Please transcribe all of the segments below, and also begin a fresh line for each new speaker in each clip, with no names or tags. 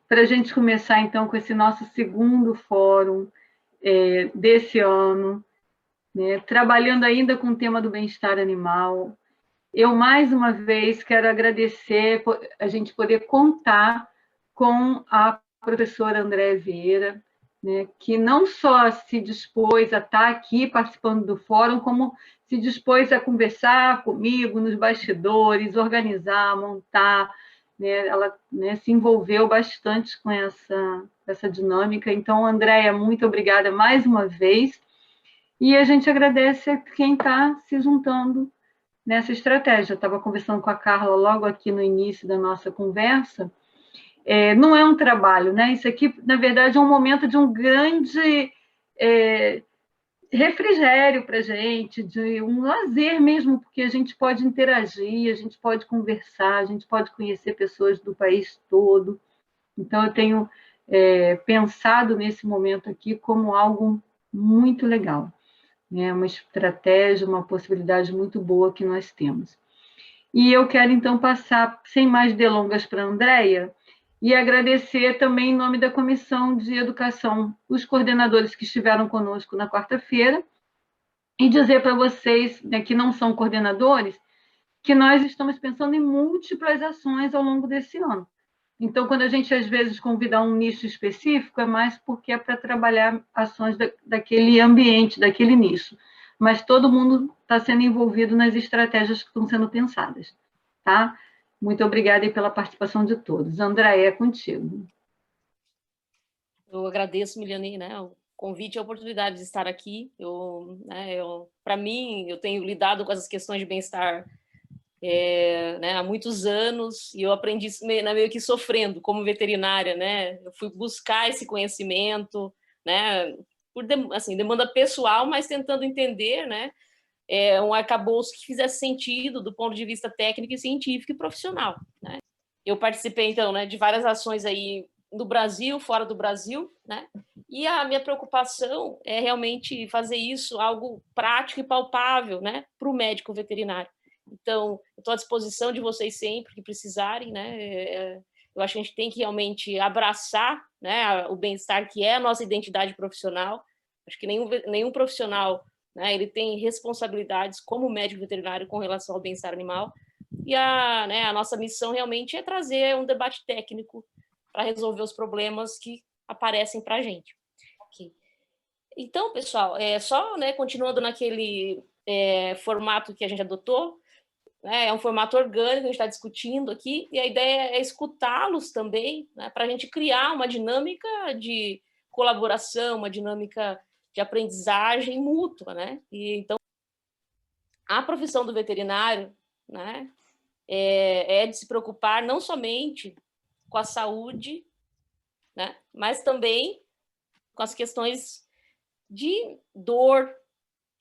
para a gente começar, então, com esse nosso segundo fórum desse ano, né, trabalhando ainda com o tema do bem-estar animal. Eu, mais uma vez, quero agradecer a gente poder contar com a professora Andréa Vieira, né, que não só se dispôs a estar aqui participando do fórum, como se dispôs a conversar comigo nos bastidores, organizar, montar, né, ela, né, se envolveu bastante com essa dinâmica. Então, Andréa, muito obrigada mais uma vez, e a gente agradece a quem está se juntando nessa estratégia. Eu estava conversando com a Carla logo aqui no início da nossa conversa. Não é um trabalho, né? Isso aqui, na verdade, é um momento de um grande refrigério para a gente, de um lazer mesmo, porque a gente pode interagir, a gente pode conversar, a gente pode conhecer pessoas do país todo. Então, eu tenho pensado nesse momento aqui como algo muito legal, né? Uma estratégia, uma possibilidade muito boa que nós temos. E eu quero, então, passar, sem mais delongas, para a Andréia, e agradecer também, em nome da Comissão de Educação, os coordenadores que estiveram conosco na quarta-feira, e dizer para vocês, né, que não são coordenadores, que nós estamos pensando em múltiplas ações ao longo desse ano. Então, quando a gente, às vezes, convida um nicho específico, é mais porque é para trabalhar ações daquele ambiente, daquele nicho. Mas todo mundo está sendo envolvido nas estratégias que estão sendo pensadas. Tá? Muito obrigada pela participação de todos. Andréa, é contigo.
Eu agradeço, Miliane, né, o convite e a oportunidade de estar aqui. Para mim, eu tenho lidado com essas questões de bem-estar né, há muitos anos, e eu aprendi isso meio que sofrendo, como veterinária, né? Eu fui buscar esse conhecimento, né, por assim, demanda pessoal, mas tentando entender, né, um arcabouço que fizesse sentido do ponto de vista técnico e científico e profissional, né? Eu participei, então, né, de várias ações aí no Brasil, fora do Brasil, né? E a minha preocupação é realmente fazer isso algo prático e palpável, né, para o médico veterinário. Então, eu estou à disposição de vocês sempre que precisarem, né? Eu acho que a gente tem que realmente abraçar, né, o bem-estar, que é a nossa identidade profissional. Acho que nenhum profissional, né, ele tem responsabilidades como médico veterinário com relação ao bem-estar animal. E a nossa missão realmente é trazer um debate técnico para resolver os problemas que aparecem para a gente. Okay. Então, pessoal, só, né, continuando naquele formato que a gente adotou, né, é um formato orgânico, a gente está discutindo aqui, e a ideia é escutá-los também, né, para a gente criar uma dinâmica de colaboração, uma dinâmica de aprendizagem mútua, né? E então, a profissão do veterinário, né, é de se preocupar não somente com a saúde, né, mas também com as questões de dor,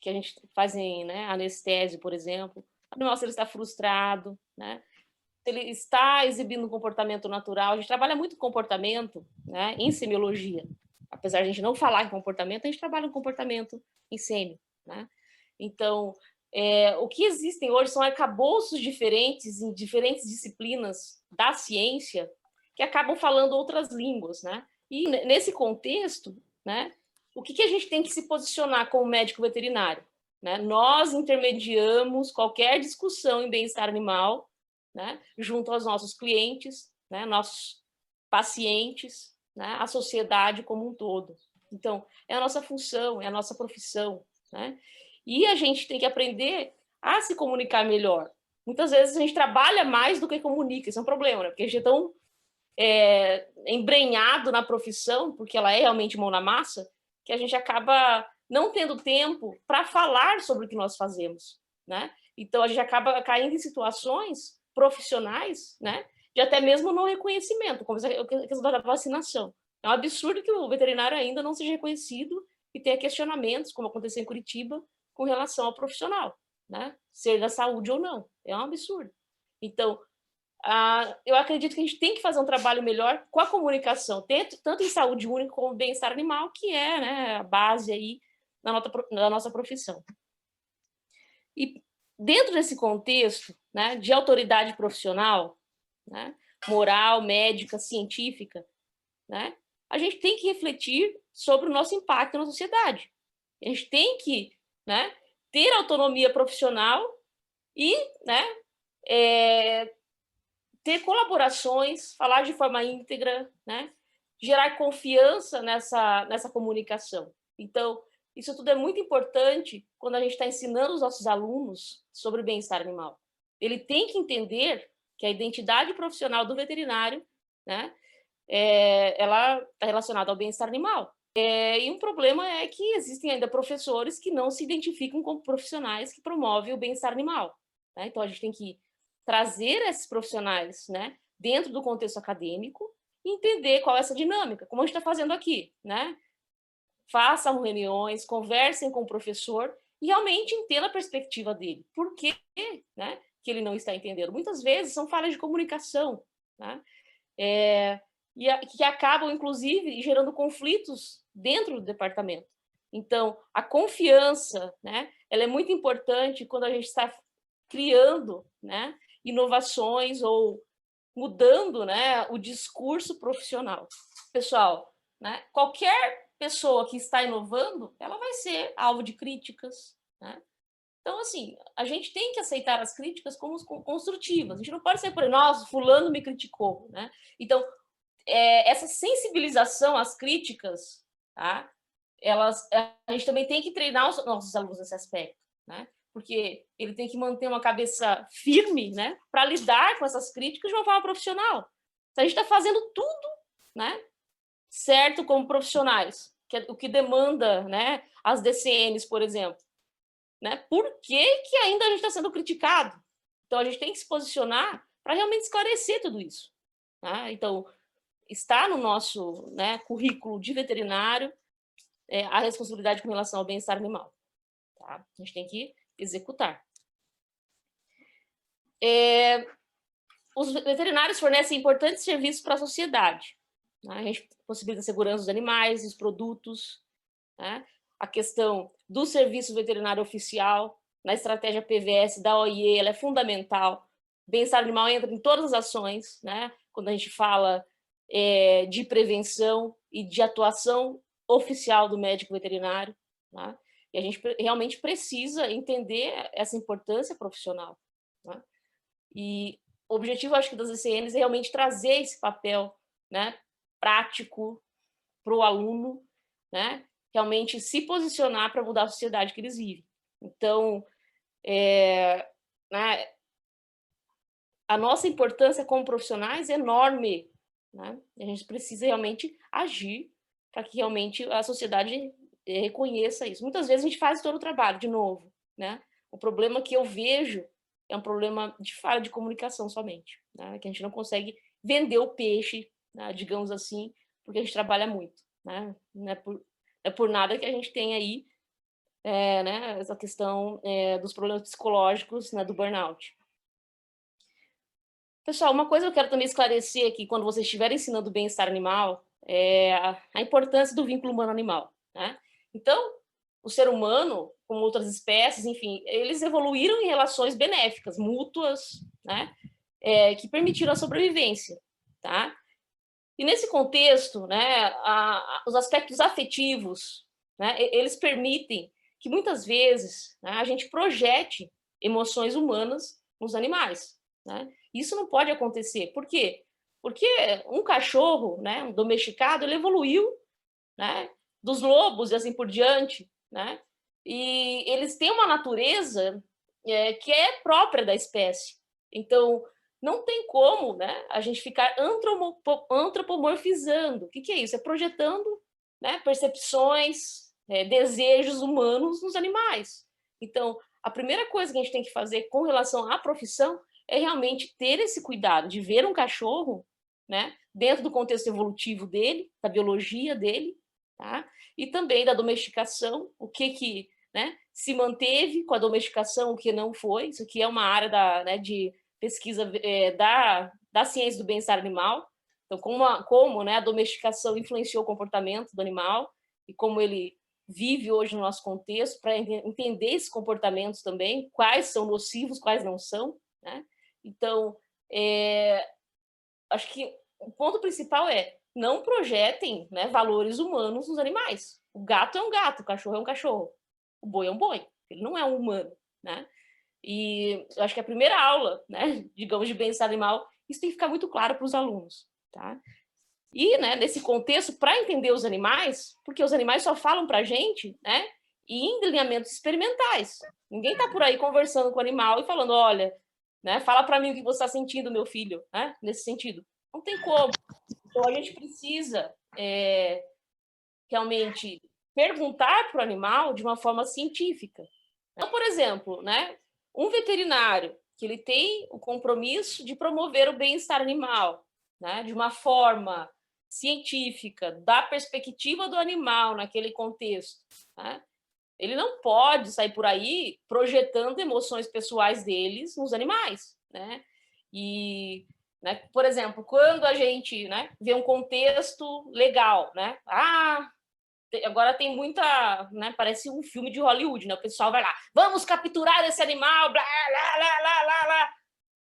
que a gente faz em, né, anestésio, por exemplo. O animal, se ele está frustrado, né, se ele está exibindo um comportamento natural. A gente trabalha muito comportamento, né, em semiologia. Apesar de a gente não falar em comportamento, a gente trabalha em comportamento em sêmio, né? Então, o que existem hoje são arcabouços diferentes em diferentes disciplinas da ciência que acabam falando outras línguas, né? E nesse contexto, né, o que a gente tem que se posicionar como médico veterinário, né? Nós intermediamos qualquer discussão em bem-estar animal, né, junto aos nossos clientes, né, nossos pacientes, né, a sociedade como um todo. Então, é a nossa função, é a nossa profissão, né? E a gente tem que aprender a se comunicar melhor. Muitas vezes a gente trabalha mais do que comunica, isso é um problema, né? Porque a gente é tão embrenhado na profissão, porque ela é realmente mão na massa, que a gente acaba não tendo tempo para falar sobre o que nós fazemos, né? Então, a gente acaba caindo em situações profissionais, né, de até mesmo não reconhecimento, como a questão da vacinação. É um absurdo que o veterinário ainda não seja reconhecido e tenha questionamentos, como aconteceu em Curitiba, com relação ao profissional, né, ser da saúde ou não. É um absurdo. Então, eu acredito que a gente tem que fazer um trabalho melhor com a comunicação, tanto em saúde única como bem-estar animal, que é, né, a base aí da nossa profissão. E dentro desse contexto, né, de autoridade profissional, né, moral, médica, científica, né? A gente tem que refletir sobre o nosso impacto na sociedade. A gente tem que, né, ter autonomia profissional e, né, ter colaborações, falar de forma íntegra, né, gerar confiança nessa comunicação. Então, isso tudo é muito importante quando a gente está ensinando os nossos alunos sobre bem-estar animal. Ele tem que entender que a identidade profissional do veterinário, né, ela está relacionada ao bem-estar animal. E um problema é que existem ainda professores que não se identificam como profissionais que promovem o bem-estar animal, né? Então, a gente tem que trazer esses profissionais, né, dentro do contexto acadêmico e entender qual é essa dinâmica, como a gente está fazendo aqui, né? Façam reuniões, conversem com o professor e realmente entenda a perspectiva dele. Por quê, né, que ele não está entendendo? Muitas vezes são falhas de comunicação, né? Que acabam, inclusive, gerando conflitos dentro do departamento. Então, a confiança, né, ela é muito importante quando a gente está criando, né, inovações ou mudando, né, o discurso profissional. Pessoal, né, qualquer pessoa que está inovando, ela vai ser alvo de críticas, né? Então, assim, a gente tem que aceitar as críticas como construtivas. A gente não pode ser por nossa, fulano me criticou, né? Então, essa sensibilização às críticas, tá? A gente também tem que treinar os nossos alunos nesse aspecto, né? Porque ele tem que manter uma cabeça firme, né, para lidar com essas críticas de uma forma profissional. Se a gente está fazendo tudo, né, certo como profissionais, que é o que demanda, né, as DCNs, por exemplo, né? Por que ainda a gente está sendo criticado? Então, a gente tem que se posicionar para realmente esclarecer tudo isso, tá? Então, está no nosso, né, currículo de veterinário a responsabilidade com relação ao bem-estar animal. Tá? A gente tem que executar. Os veterinários fornecem importantes serviços para a sociedade. Né? A gente possibilita a segurança dos animais, dos produtos, né? A questão do serviço veterinário oficial, na estratégia PVS da OIE, ela é fundamental. Bem-estar animal entra em todas as ações, né? Quando a gente fala de prevenção e de atuação oficial do médico veterinário, né? E a gente realmente precisa entender essa importância profissional, né? E o objetivo, acho que, das ECNs é realmente trazer esse papel, né, prático para o aluno, né, realmente se posicionar para mudar a sociedade que eles vivem. Então, né, a nossa importância como profissionais é enorme, né? A gente precisa realmente agir para que realmente a sociedade reconheça isso. Muitas vezes a gente faz todo o trabalho, de novo, né? O problema que eu vejo é um problema de falha de comunicação somente, né? Que a gente não consegue vender o peixe, né, digamos assim, porque a gente trabalha muito, né? Não é por nada que a gente tem aí né, essa questão dos problemas psicológicos, né, do burnout. Pessoal, uma coisa que eu quero também esclarecer aqui, quando vocês estiverem ensinando bem-estar animal, é a importância do vínculo humano-animal, né? Então, o ser humano, como outras espécies, enfim, eles evoluíram em relações benéficas, mútuas, né? Que permitiram a sobrevivência, tá? E nesse contexto, né, os aspectos afetivos, né, eles permitem que muitas vezes, né, a gente projete emoções humanas nos animais, né? Isso não pode acontecer. Por quê? Porque um cachorro, né, um domesticado, ele evoluiu, né, dos lobos e assim por diante, né? E eles têm uma natureza que é própria da espécie. Então, não tem como, né, a gente ficar antropomorfizando. O que é isso? É projetando, né, percepções, desejos humanos nos animais. Então, a primeira coisa que a gente tem que fazer com relação à profissão é realmente ter esse cuidado de ver um cachorro, né, dentro do contexto evolutivo dele, da biologia dele, tá? E também da domesticação, o que né, se manteve com a domesticação, o que não foi. Isso aqui é uma área né, de pesquisa da ciência do bem-estar animal. Então, como né, a domesticação influenciou o comportamento do animal e como ele vive hoje no nosso contexto, para entender esses comportamentos também, quais são nocivos, quais não são, né? Então, acho que o ponto principal é não projetem, né, valores humanos nos animais. O gato é um gato, o cachorro é um cachorro, o boi é um boi, ele não é um humano, né? E eu acho que a primeira aula, né, digamos, de bem-estar animal, isso tem que ficar muito claro para os alunos, tá? E, né, nesse contexto, para entender os animais, porque os animais só falam para a gente, né, em delineamentos experimentais. Ninguém está por aí conversando com o animal e falando, olha, né, fala para mim o que você está sentindo, meu filho, né, nesse sentido. Não tem como. Então, a gente precisa realmente perguntar para o animal de uma forma científica. Então, por exemplo, né, um veterinário que ele tem o compromisso de promover o bem-estar animal, né, de uma forma científica, da perspectiva do animal naquele contexto, né, ele não pode sair por aí projetando emoções pessoais deles nos animais, né? E, né, por exemplo, quando a gente, né, vê um contexto legal, né? Agora tem muita, né, parece um filme de Hollywood, né? O pessoal vai lá, vamos capturar esse animal, blá, blá, blá, blá, blá, blá.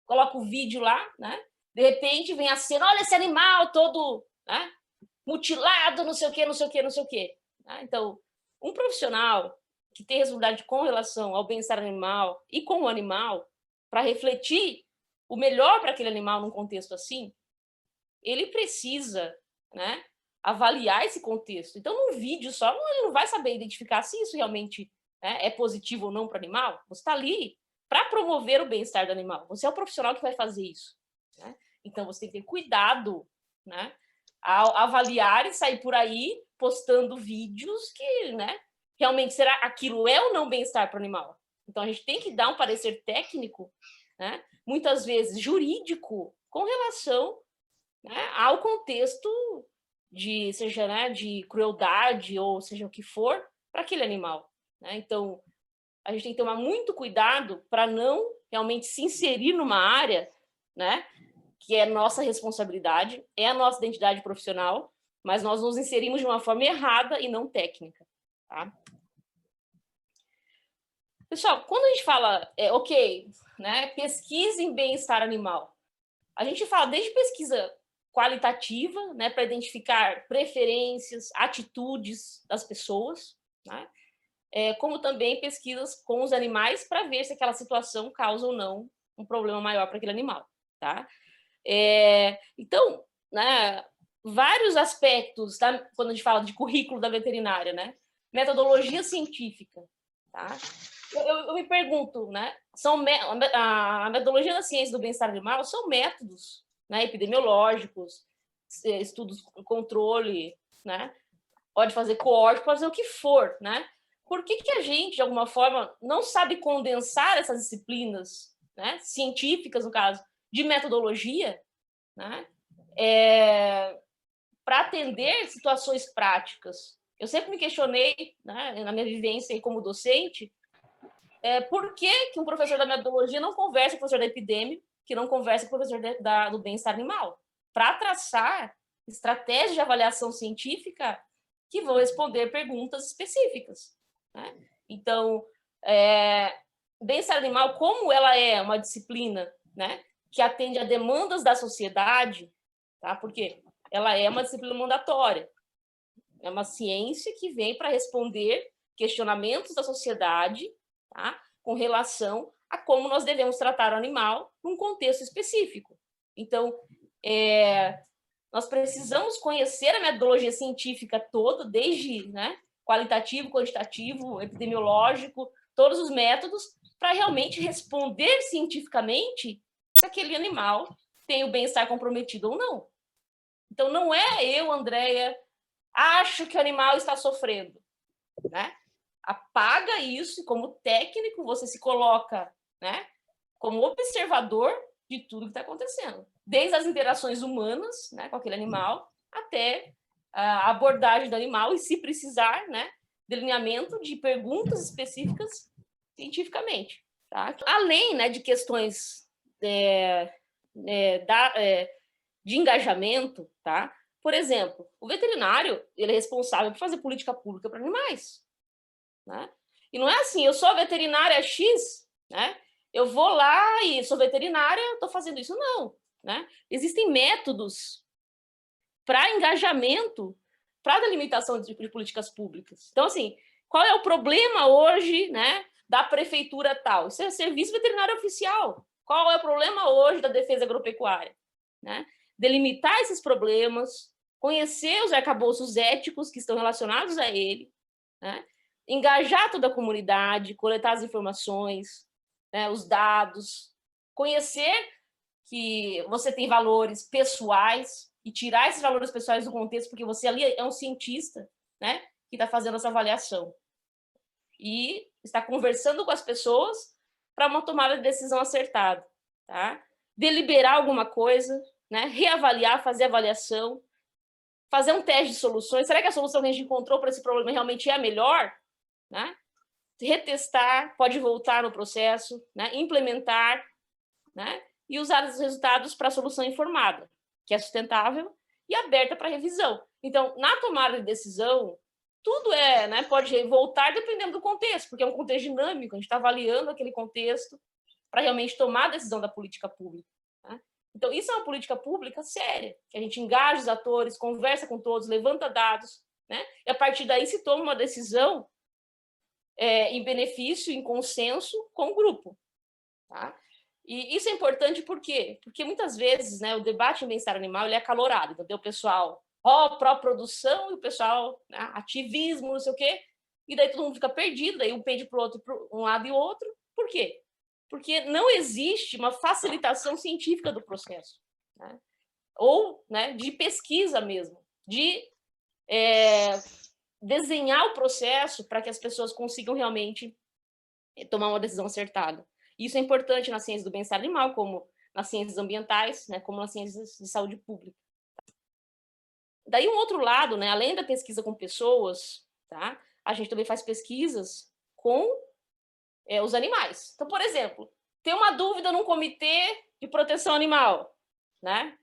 Coloca o vídeo lá, né? De repente vem a cena, olha esse animal todo, né, mutilado, não sei o quê, não sei o quê, não sei o quê. Então, um profissional que tem responsabilidade com relação ao bem-estar animal e com o animal, para refletir o melhor para aquele animal num contexto assim, ele precisa, né, avaliar esse contexto. Então, num vídeo só, ele não vai saber identificar se isso realmente, né, é positivo ou não para o animal. Você está ali para promover o bem-estar do animal. Você é o profissional que vai fazer isso, né? Então, você tem que ter cuidado, né, ao avaliar e sair por aí postando vídeos que, né, realmente, será aquilo é ou não bem-estar para o animal? Então, a gente tem que dar um parecer técnico, né, muitas vezes jurídico, com relação, né, ao contexto de, seja, né, de crueldade ou seja o que for, para aquele animal, né? Então, a gente tem que tomar muito cuidado para não realmente se inserir numa área, né, que é nossa responsabilidade, é a nossa identidade profissional, mas nós nos inserimos de uma forma errada e não técnica, tá? Pessoal, quando a gente fala, ok, né, pesquisa em bem-estar animal, a gente fala desde pesquisa qualitativa, né, para identificar preferências, atitudes das pessoas, né, como também pesquisas com os animais para ver se aquela situação causa ou não um problema maior para aquele animal, tá? Então, né, vários aspectos, tá? Quando a gente fala de currículo da veterinária, né? Metodologia científica, tá? Eu me pergunto, né? A metodologia da ciência do bem-estar animal são métodos, né, epidemiológicos, estudos de controle, né? Pode fazer coorte, pode fazer o que for, né? Por que a gente, de alguma forma, não sabe condensar essas disciplinas, né, científicas, no caso, de metodologia, né, para atender situações práticas? Eu sempre me questionei, né, na minha vivência aí como docente, por que um professor da metodologia não conversa com o professor da epidemia, que não conversa com o professor do bem-estar animal, para traçar estratégias de avaliação científica que vão responder perguntas específicas, né? Então, bem-estar animal, como ela é uma disciplina, né, que atende a demandas da sociedade, tá? Porque ela é uma disciplina mandatória, é uma ciência que vem para responder questionamentos da sociedade, tá, com relação a como nós devemos tratar o animal num contexto específico. Então, nós precisamos conhecer a metodologia científica toda, desde, né, qualitativo, quantitativo, epidemiológico, todos os métodos, para realmente responder cientificamente se aquele animal tem o bem-estar comprometido ou não. Então, não é eu, Andréia, acho que o animal está sofrendo, né? Apaga isso, como técnico, você se coloca, né, como observador de tudo que está acontecendo, desde as interações humanas, né, com aquele animal, até a abordagem do animal e, se precisar, né, delineamento de perguntas específicas cientificamente, tá? Além, né, de questões de engajamento, tá? Por exemplo, o veterinário, ele é responsável por fazer política pública para animais, né? E não é assim, eu sou veterinária X, né? Eu vou lá e sou veterinária, estou fazendo isso. Não, né? Existem métodos para engajamento, para delimitação de políticas públicas. Então, assim, qual é o problema hoje, né, da prefeitura tal? Isso é serviço veterinário oficial. Qual é o problema hoje da defesa agropecuária? Né? Delimitar esses problemas, conhecer os arcabouços éticos que estão relacionados a ele, né? Engajar toda a comunidade, coletar as informações, né, os dados, conhecer que você tem valores pessoais e tirar esses valores pessoais do contexto, porque você ali é um cientista, né, que está fazendo essa avaliação. E está conversando com as pessoas para uma tomada de decisão acertada. Tá? Deliberar alguma coisa, né, reavaliar, fazer avaliação, fazer um teste de soluções. Será que a solução que a gente encontrou para esse problema realmente é a melhor? Né? Retestar, pode voltar no processo, né? Implementar, né? E usar os resultados para a solução informada, que é sustentável e aberta para revisão. Então, na tomada de decisão, tudo né, pode voltar dependendo do contexto, porque é um contexto dinâmico, a gente está avaliando aquele contexto para realmente tomar a decisão da política pública. Né? Então, isso é uma política pública séria, que a gente engaja os atores, conversa com todos, levanta dados, né? E a partir daí se toma uma decisão em benefício, em consenso com o grupo. Tá? E isso é importante por quê? Porque muitas vezes, né, o debate em bem-estar animal ele é acalorado, entendeu? O pessoal, pró-produção, e o pessoal, né, ativismo, não sei o quê, e daí todo mundo fica perdido, daí um pende para o outro, para um lado e o outro. Por quê? Porque não existe uma facilitação científica do processo, né? Ou, né, de pesquisa mesmo, de desenhar o processo para que as pessoas consigam realmente tomar uma decisão acertada. Isso é importante na ciência do bem-estar animal, como nas ciências ambientais, né, como nas ciências de saúde pública. Daí um outro lado, né, além da pesquisa com pessoas, tá, a gente também faz pesquisas com os animais. Então, por exemplo, tem uma dúvida num comitê de proteção animal, né?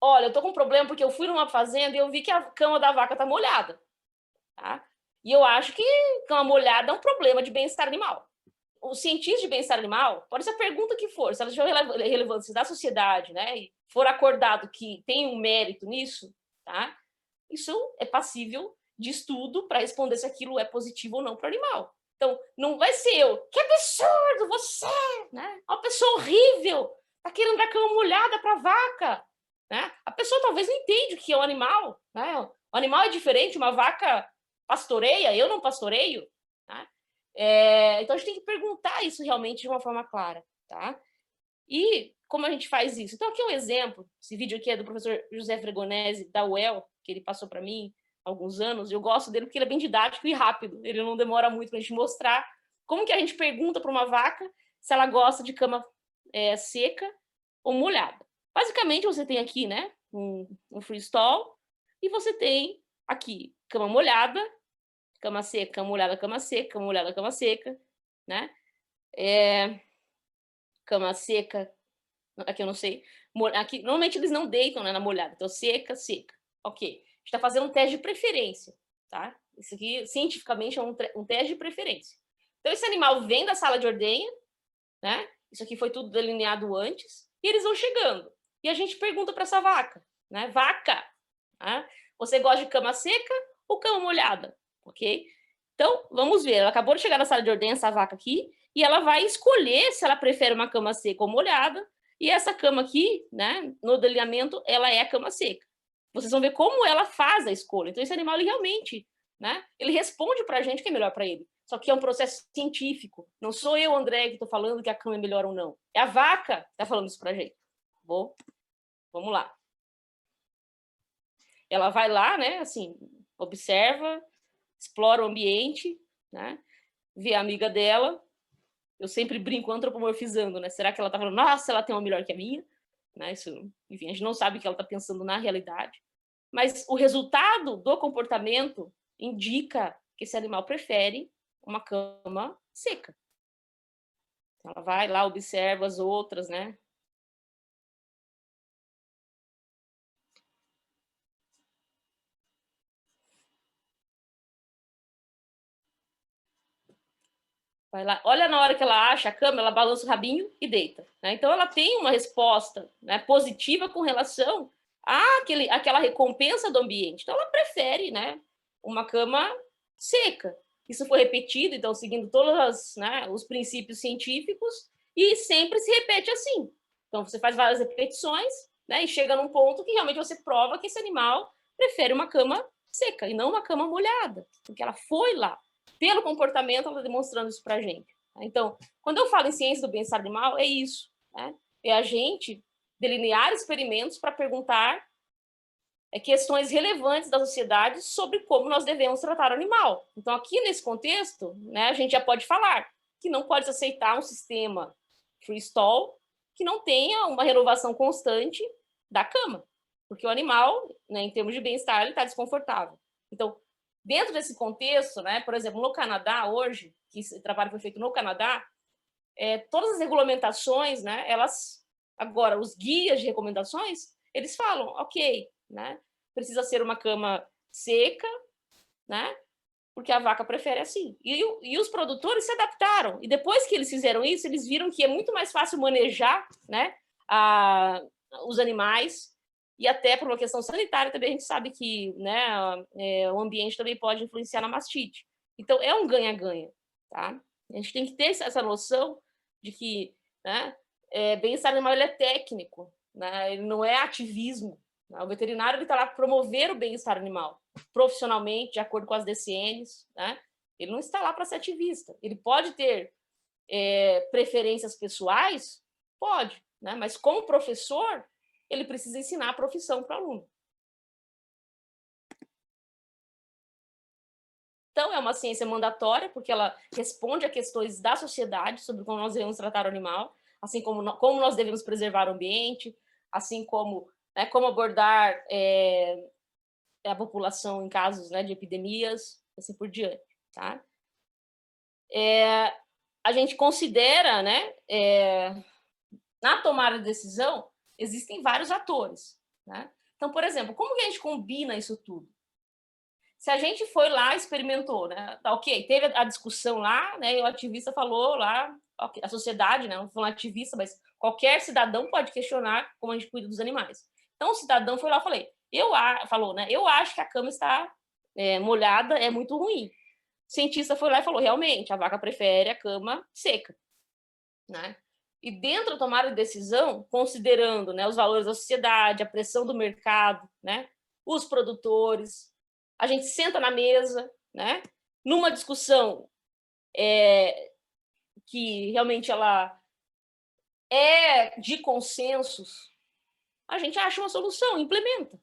Olha, eu tô com um problema porque eu fui numa fazenda e eu vi que a cama da vaca tá molhada, tá? E eu acho que cama molhada é um problema de bem-estar animal. Os cientistas de bem-estar animal, pode ser a pergunta que for, se ela tiver relevância da sociedade, né, e for acordado que tem um mérito nisso, tá? Isso é passível de estudo para responder se aquilo é positivo ou não para o animal. Então, não vai ser eu, que absurdo você, né? Uma pessoa horrível, tá querendo dar cama molhada para vaca, né? A pessoa talvez não entende o que é um animal, né? O animal é diferente, uma vaca pastoreia, eu não pastoreio, né? Então a gente tem que perguntar isso realmente de uma forma clara, tá? E como a gente faz isso? Então aqui é um exemplo, esse vídeo aqui é do professor José Fregonese, da UEL, que ele passou para mim há alguns anos, eu gosto dele porque ele é bem didático e rápido, ele não demora muito para a gente mostrar como que a gente pergunta para uma vaca se ela gosta de cama seca ou molhada. Basicamente você tem aqui, né, um freestall, e você tem aqui cama molhada, cama seca, cama molhada, cama seca, cama molhada, cama seca, né? Cama seca, aqui eu não sei. Aqui, normalmente eles não deitam, né, na molhada, então seca, seca. Ok. A gente está fazendo um teste de preferência, tá? Isso aqui, cientificamente, é um teste de preferência. Então, esse animal vem da sala de ordenha, né? Isso aqui foi tudo delineado antes, e eles vão chegando. E a gente pergunta para essa vaca, né? Vaca, né? Você gosta de cama seca ou cama molhada? Ok? Então, vamos ver. Ela acabou de chegar na sala de ordenha, essa vaca aqui, e ela vai escolher se ela prefere uma cama seca ou molhada. E essa cama aqui, né, no delineamento, ela é a cama seca. Vocês vão ver como ela faz a escolha. Então, esse animal, ele realmente, né, ele responde para a gente o que é melhor para ele. Só que é um processo científico. Não sou eu, André, que estou falando que a cama é melhor ou não. É a vaca que está falando isso para a gente. Bom, vamos lá. Ela vai lá, né, assim, observa, explora o ambiente, né, vê a amiga dela. Eu sempre brinco antropomorfizando, né? Será que ela tá falando, nossa, ela tem uma melhor que a minha? Né? Isso, enfim, a gente não sabe o que ela está pensando na realidade. Mas o resultado do comportamento indica que esse animal prefere uma cama seca. Então, ela vai lá, observa as outras, né? Vai lá, olha na hora que ela acha a cama, ela balança o rabinho e deita, né? Então ela tem uma resposta, né, positiva com relação àquela recompensa do ambiente. Então ela prefere, né, uma cama seca. Isso foi repetido, então seguindo todos, né, os princípios científicos, e sempre se repete assim. Então você faz várias repetições, né, e chega num ponto que realmente você prova que esse animal prefere uma cama seca e não uma cama molhada, porque ela foi lá. Pelo comportamento, ela está demonstrando isso para a gente. Então, quando eu falo em ciência do bem-estar animal, é isso. Né? É a gente delinear experimentos para perguntar questões relevantes da sociedade sobre como nós devemos tratar o animal. Então, aqui nesse contexto, né, a gente já pode falar que não pode aceitar um sistema freestall que não tenha uma renovação constante da cama, porque o animal, né, em termos de bem-estar, ele está desconfortável. Então, dentro desse contexto, né, por exemplo, no Canadá hoje, que esse trabalho foi feito no Canadá, todas as regulamentações, né, elas agora os guias de recomendações, eles falam, ok, né, precisa ser uma cama seca, né, porque a vaca prefere assim. E os produtores se adaptaram. E depois que eles fizeram isso, eles viram que é muito mais fácil manejar, né, os animais. E até por uma questão sanitária também a gente sabe que, né, o ambiente também pode influenciar na mastite. Então é um ganha-ganha, tá? A gente tem que ter essa noção de que, né, bem-estar animal ele é técnico, né? Ele não é ativismo. Né? O veterinário está lá para promover o bem-estar animal profissionalmente, de acordo com as DCNs, né? Ele não está lá para ser ativista. Ele pode ter preferências pessoais? Pode, né? Mas como professor, ele precisa ensinar a profissão para o aluno. Então, é uma ciência mandatória, porque ela responde a questões da sociedade sobre como nós devemos tratar o animal, assim como nós devemos preservar o ambiente, assim como, né, como abordar a população em casos, né, de epidemias, assim por diante. Tá? A gente considera, né, na tomada de decisão, existem vários atores. Né? Então, por exemplo, como que a gente combina isso tudo? Se a gente foi lá, experimentou, né? Tá, ok, teve a discussão lá, né? E o ativista falou lá, okay, a sociedade, né? Não falando ativista, mas qualquer cidadão pode questionar como a gente cuida dos animais. Então, o cidadão foi lá, falou, né? Eu acho que a cama está molhada, é muito ruim. O cientista foi lá e falou, realmente, a vaca prefere a cama seca, né? E dentro da tomada de decisão, considerando, né, os valores da sociedade, a pressão do mercado, né, os produtores, a gente senta na mesa, né, numa discussão que realmente ela é de consensos, a gente acha uma solução, implementa.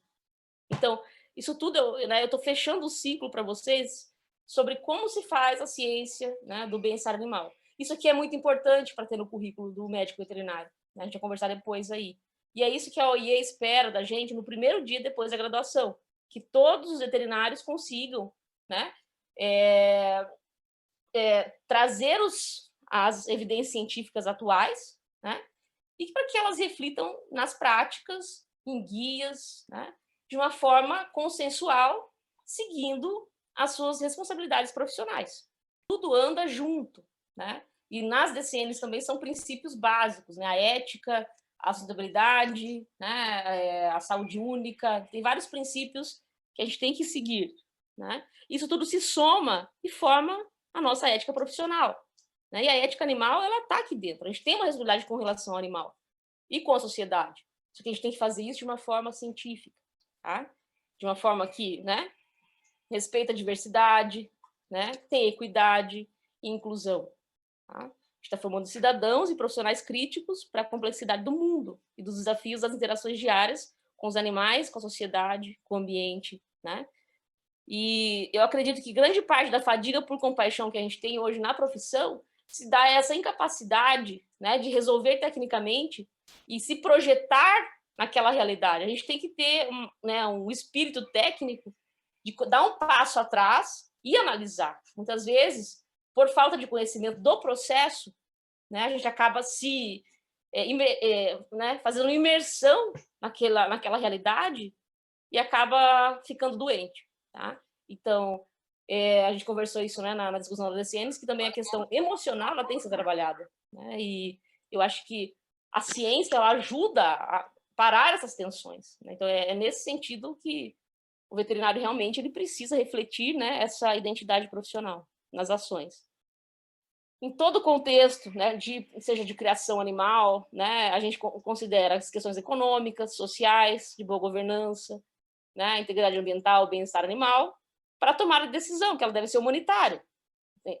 Então, isso tudo, né, eu estou fechando o ciclo para vocês sobre como se faz a ciência, né, do bem-estar animal. Isso aqui é muito importante para ter no currículo do médico veterinário. Né? A gente vai conversar depois aí. E é isso que a OIE espera da gente no primeiro dia depois da graduação, que todos os veterinários consigam, né, trazer as evidências científicas atuais, né, e para que elas reflitam nas práticas, em guias, né, de uma forma consensual, seguindo as suas responsabilidades profissionais. Tudo anda junto, né? E nas DCNs também são princípios básicos, né? A ética, a sustentabilidade, né? A saúde única, tem vários princípios que a gente tem que seguir, né? Isso tudo se soma e forma a nossa ética profissional. Né? E a ética animal, ela está aqui dentro. A gente tem uma responsabilidade com relação ao animal e com a sociedade. Só que a gente tem que fazer isso de uma forma científica, tá? De uma forma que, né, respeita a diversidade, né, tem equidade e inclusão. Tá? A gente está formando cidadãos e profissionais críticos para a complexidade do mundo e dos desafios das interações diárias com os animais, com a sociedade, com o ambiente, né? E eu acredito que grande parte da fadiga por compaixão que a gente tem hoje na profissão se dá essa incapacidade, né, de resolver tecnicamente e se projetar naquela realidade. A gente tem que ter um espírito técnico de dar um passo atrás e analisar. Muitas vezes, por falta de conhecimento do processo, né, a gente acaba fazendo uma imersão naquela realidade e acaba ficando doente. Tá? Então, a gente conversou isso, né, na discussão da DCNs, que também a questão emocional ela tem que ser trabalhada, né? E eu acho que a ciência ela ajuda a parar essas tensões, né? Então é nesse sentido que o veterinário realmente ele precisa refletir, né, essa identidade profissional nas ações. Em todo o contexto, né, seja de criação animal, né, a gente considera as questões econômicas, sociais, de boa governança, né, integridade ambiental, bem-estar animal, para tomar a decisão, que ela deve ser humanitária,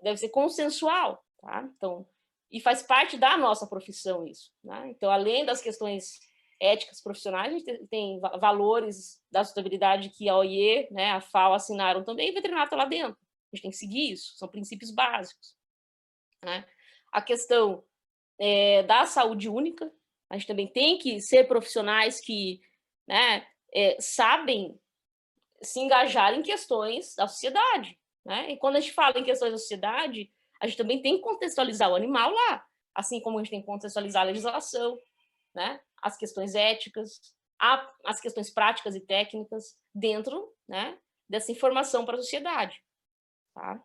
deve ser consensual, tá? Então, e faz parte da nossa profissão isso, né? Então, além das questões éticas profissionais, a gente tem valores da sustentabilidade que a OIE, né, a FAO assinaram também, e o veterinário está lá dentro. A gente tem que seguir isso, são princípios básicos, né? A questão da saúde única, a gente também tem que ser profissionais que, né, sabem se engajar em questões da sociedade, né? E quando a gente fala em questões da sociedade, a gente também tem que contextualizar o animal lá, assim como a gente tem que contextualizar a legislação, né? As questões éticas, as questões práticas e técnicas dentro, né, dessa informação para a sociedade, tá?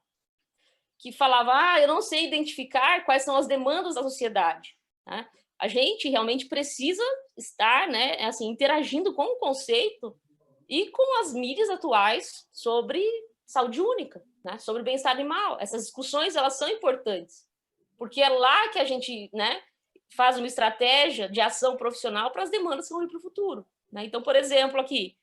Que falava, eu não sei identificar quais são as demandas da sociedade, né? A gente realmente precisa estar, né, assim, interagindo com o conceito e com as mídias atuais sobre saúde única, né, sobre bem-estar animal. Essas discussões elas são importantes, porque é lá que a gente, né, faz uma estratégia de ação profissional para as demandas que vão vir para o futuro, né? Então, por exemplo, aqui,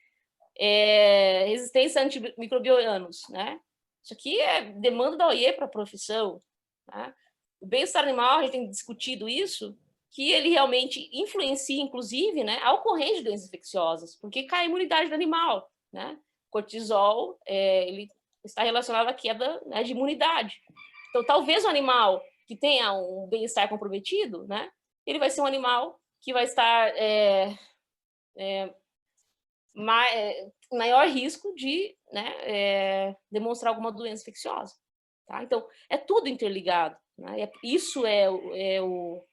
resistência a antimicrobianos, né? Isso aqui é demanda da OIE para a profissão, tá? O bem-estar animal, a gente tem discutido isso, que ele realmente influencia, inclusive, né, a ocorrência de doenças infecciosas, porque cai a imunidade do animal, né? Cortisol, ele está relacionado à queda, né, de imunidade. Então, talvez o animal que tenha um bem-estar comprometido, né, ele vai ser um animal que vai estar maior risco de, né, demonstrar alguma doença infecciosa. Tá? Então, é tudo interligado. Né? Isso né,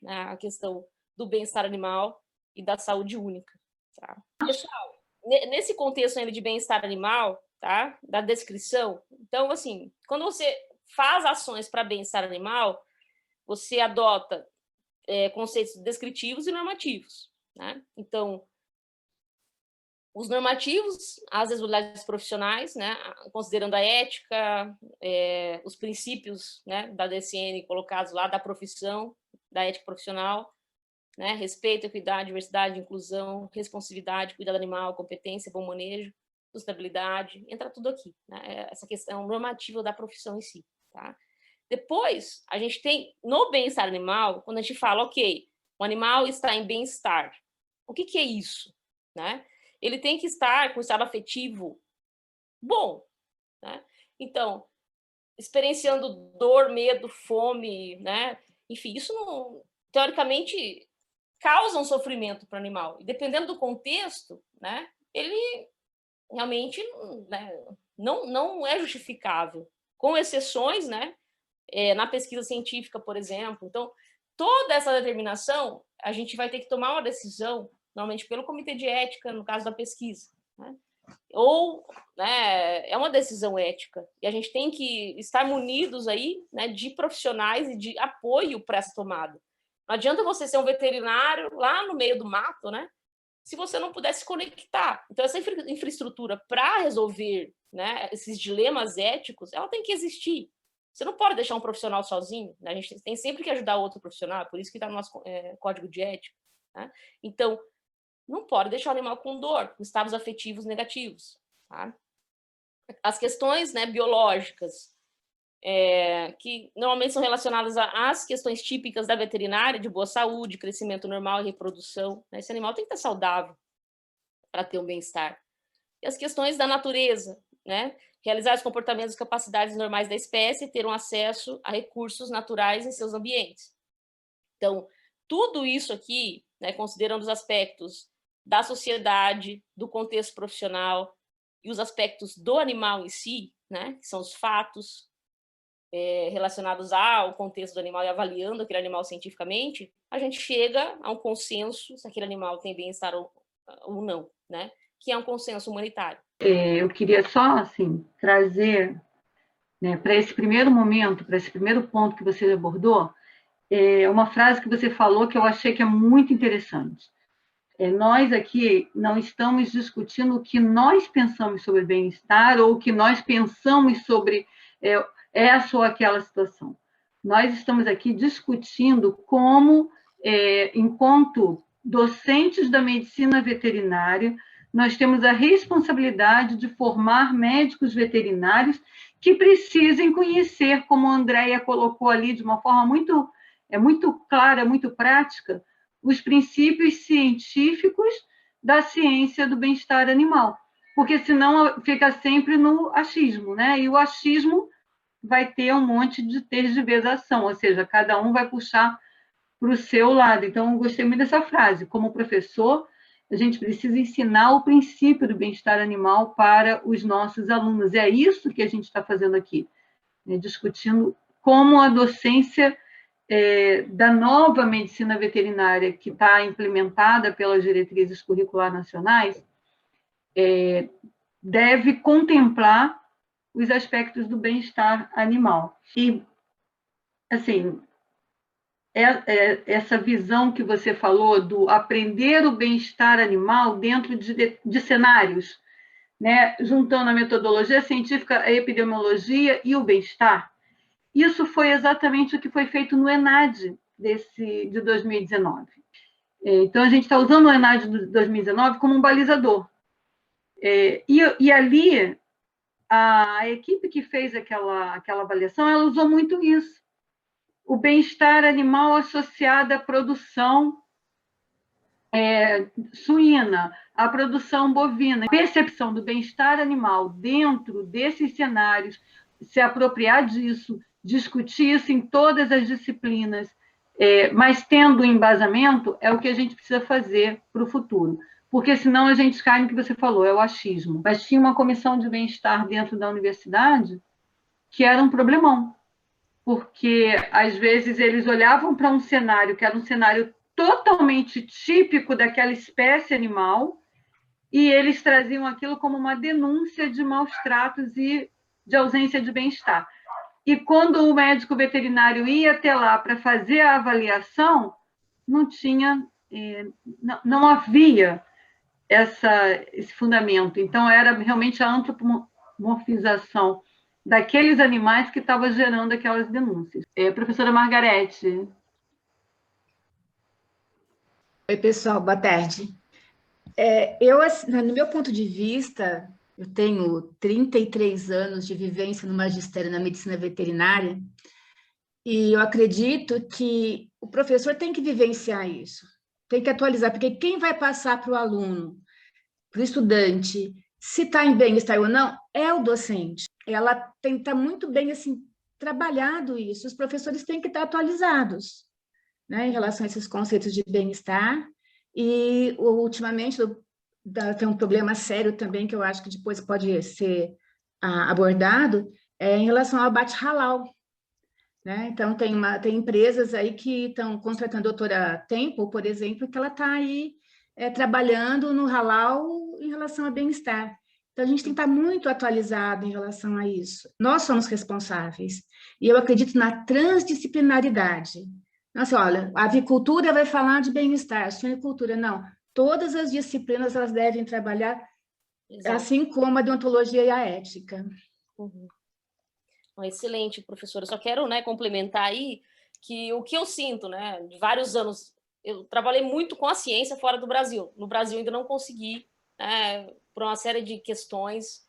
a questão do bem-estar animal e da saúde única. Tá? Pessoal, nesse contexto ainda de bem-estar animal, tá? Da descrição, então, assim, quando você faz ações para bem-estar animal, você adota conceitos descritivos e normativos. Né? Então, os normativos, as responsabilidades profissionais, né, considerando a ética, os princípios, né, da DSN colocados lá, da profissão, da ética profissional, né, respeito, equidade, diversidade, inclusão, responsividade, cuidado animal, competência, bom manejo, sustentabilidade, entra tudo aqui. Né, essa questão normativa da profissão em si. Tá? Depois, a gente tem, no bem-estar animal, quando a gente fala, ok, o animal está em bem-estar, o que é isso? Né? Ele tem que estar com estado afetivo bom, né? Então, experienciando dor, medo, fome, né? Enfim, isso não, teoricamente causa um sofrimento para o animal. E dependendo do contexto, né? Ele realmente, né, não é justificável, com exceções, né? Na pesquisa científica, por exemplo. Então, toda essa determinação, a gente vai ter que tomar uma decisão, normalmente pelo comitê de ética, no caso da pesquisa. Né? Ou, né, é uma decisão ética, e a gente tem que estar munidos aí, né, de profissionais e de apoio para essa tomada. Não adianta você ser um veterinário lá no meio do mato, né, se você não puder se conectar. Então, essa infraestrutura para resolver, né, esses dilemas éticos, ela tem que existir. Você não pode deixar um profissional sozinho, né? A gente tem sempre que ajudar outro profissional, por isso que está no nosso código de ética. Né? Então, não pode deixar o animal com dor, com estados afetivos negativos. Tá? As questões, né, biológicas, que normalmente são relacionadas às questões típicas da veterinária, de boa saúde, crescimento normal e reprodução. Né? Esse animal tem que estar saudável para ter um bem-estar. E as questões da natureza, né? Realizar os comportamentos e capacidades normais da espécie e ter um acesso a recursos naturais em seus ambientes. Então, tudo isso aqui, né, considerando os aspectos da sociedade, do contexto profissional e os aspectos do animal em si, né, que são os fatos relacionados ao contexto do animal e avaliando aquele animal cientificamente, a gente chega a um consenso se aquele animal tem bem-estar ou não, né, que é um consenso humanitário.
Eu queria só, assim, trazer né, para esse primeiro momento, para esse primeiro ponto que você abordou, é uma frase que você falou que eu achei que é muito interessante. Nós aqui não estamos discutindo o que nós pensamos sobre bem-estar ou o que nós pensamos sobre essa ou aquela situação. Nós estamos aqui discutindo como, enquanto docentes da medicina veterinária, nós temos a responsabilidade de formar médicos veterinários que precisem conhecer, como a Andréia colocou ali de uma forma muito clara, muito prática, os princípios científicos da ciência do bem-estar animal, porque senão fica sempre no achismo, né? E o achismo vai ter um monte de tergiversação, ou seja, cada um vai puxar para o seu lado. Então, eu gostei muito dessa frase. Como professor, a gente precisa ensinar o princípio do bem-estar animal para os nossos alunos. É isso que a gente está fazendo aqui, né? Discutindo como a docência da nova medicina veterinária que está implementada pelas diretrizes curriculares nacionais deve contemplar os aspectos do bem-estar animal. E, assim, essa visão que você falou do aprender o bem-estar animal dentro de cenários, né, juntando a metodologia científica, a epidemiologia e o bem-estar, isso foi exatamente o que foi feito no ENAD de 2019. Então, a gente está usando o ENAD de 2019 como um balizador. E ali, a equipe que fez aquela avaliação, ela usou muito isso. O bem-estar animal associado à produção suína, à produção bovina. A percepção do bem-estar animal dentro desses cenários, se apropriar disso, discutir isso em todas as disciplinas, mas tendo um embasamento, é o que a gente precisa fazer para o futuro. Porque senão a gente cai no que você falou, é o achismo. Mas tinha uma comissão de bem-estar dentro da universidade que era um problemão, porque às vezes eles olhavam para um cenário que era um cenário totalmente típico daquela espécie animal e eles traziam aquilo como uma denúncia de maus tratos e de ausência de bem-estar. E quando o médico veterinário ia até lá para fazer a avaliação, não tinha, não havia esse fundamento. Então, era realmente a antropomorfização daqueles animais que estava gerando aquelas denúncias. Professora Margarete.
Oi, pessoal, boa tarde. No meu ponto de vista, eu tenho 33 anos de vivência no magistério na medicina veterinária e eu acredito que o professor tem que vivenciar isso, tem que atualizar, porque quem vai passar para o aluno, para o estudante, se está em bem-estar ou não, é o docente. Ela tem que estar muito bem assim, trabalhado isso, os professores têm que estar atualizados, né, em relação a esses conceitos de bem-estar. E, ultimamente, tem um problema sério também, que eu acho que depois pode ser abordado, em relação ao abate halal. Né? Então, tem empresas aí que estão contratando a doutora Temple, por exemplo, que ela está aí trabalhando no halal em relação ao bem-estar. Então, a gente tem que estar muito atualizado em relação a isso. Nós somos responsáveis. E eu acredito na transdisciplinaridade. Nossa, olha, a avicultura vai falar de bem-estar, a suinocultura não. Todas as disciplinas elas devem trabalhar, exato, assim como a deontologia e a ética.
Uhum. Excelente, professora. Só quero, né, complementar aí que o que eu sinto, né, de vários anos, eu trabalhei muito com a ciência fora do Brasil. No Brasil ainda não consegui, né, por uma série de questões,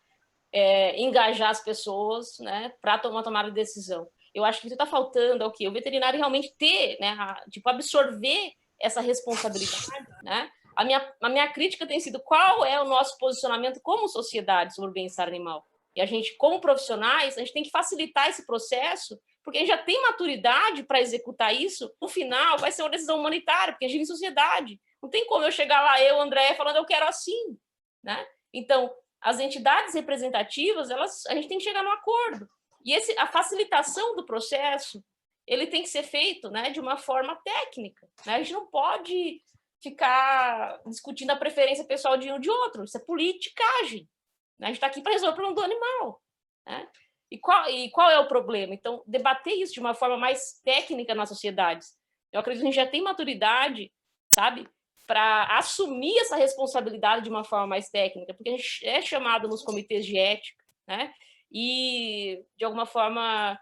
engajar as pessoas, né, para tomar de decisão. Eu acho que o que está faltando é o quê? O veterinário realmente ter, né, absorver essa responsabilidade, né? A minha crítica tem sido qual é o nosso posicionamento como sociedade sobre o bem-estar animal. E a gente, como profissionais, a gente tem que facilitar esse processo, porque a gente já tem maturidade para executar isso. No final, vai ser uma decisão humanitária, porque a gente vive em sociedade. Não tem como eu chegar lá, eu, André, falando eu quero assim, né? Então, as entidades representativas, a gente tem que chegar num acordo. E a facilitação do processo, ele tem que ser feito, né, de uma forma técnica. Né? A gente não pode ficar discutindo a preferência pessoal de um de outro. Isso é politicagem. Né? A gente está aqui para resolver o problema do animal. Né? E qual é o problema? Então, debater isso de uma forma mais técnica nas sociedades. Eu acredito que a gente já tem maturidade, sabe, para assumir essa responsabilidade de uma forma mais técnica, porque a gente é chamado nos comitês de ética, né? E, de alguma forma,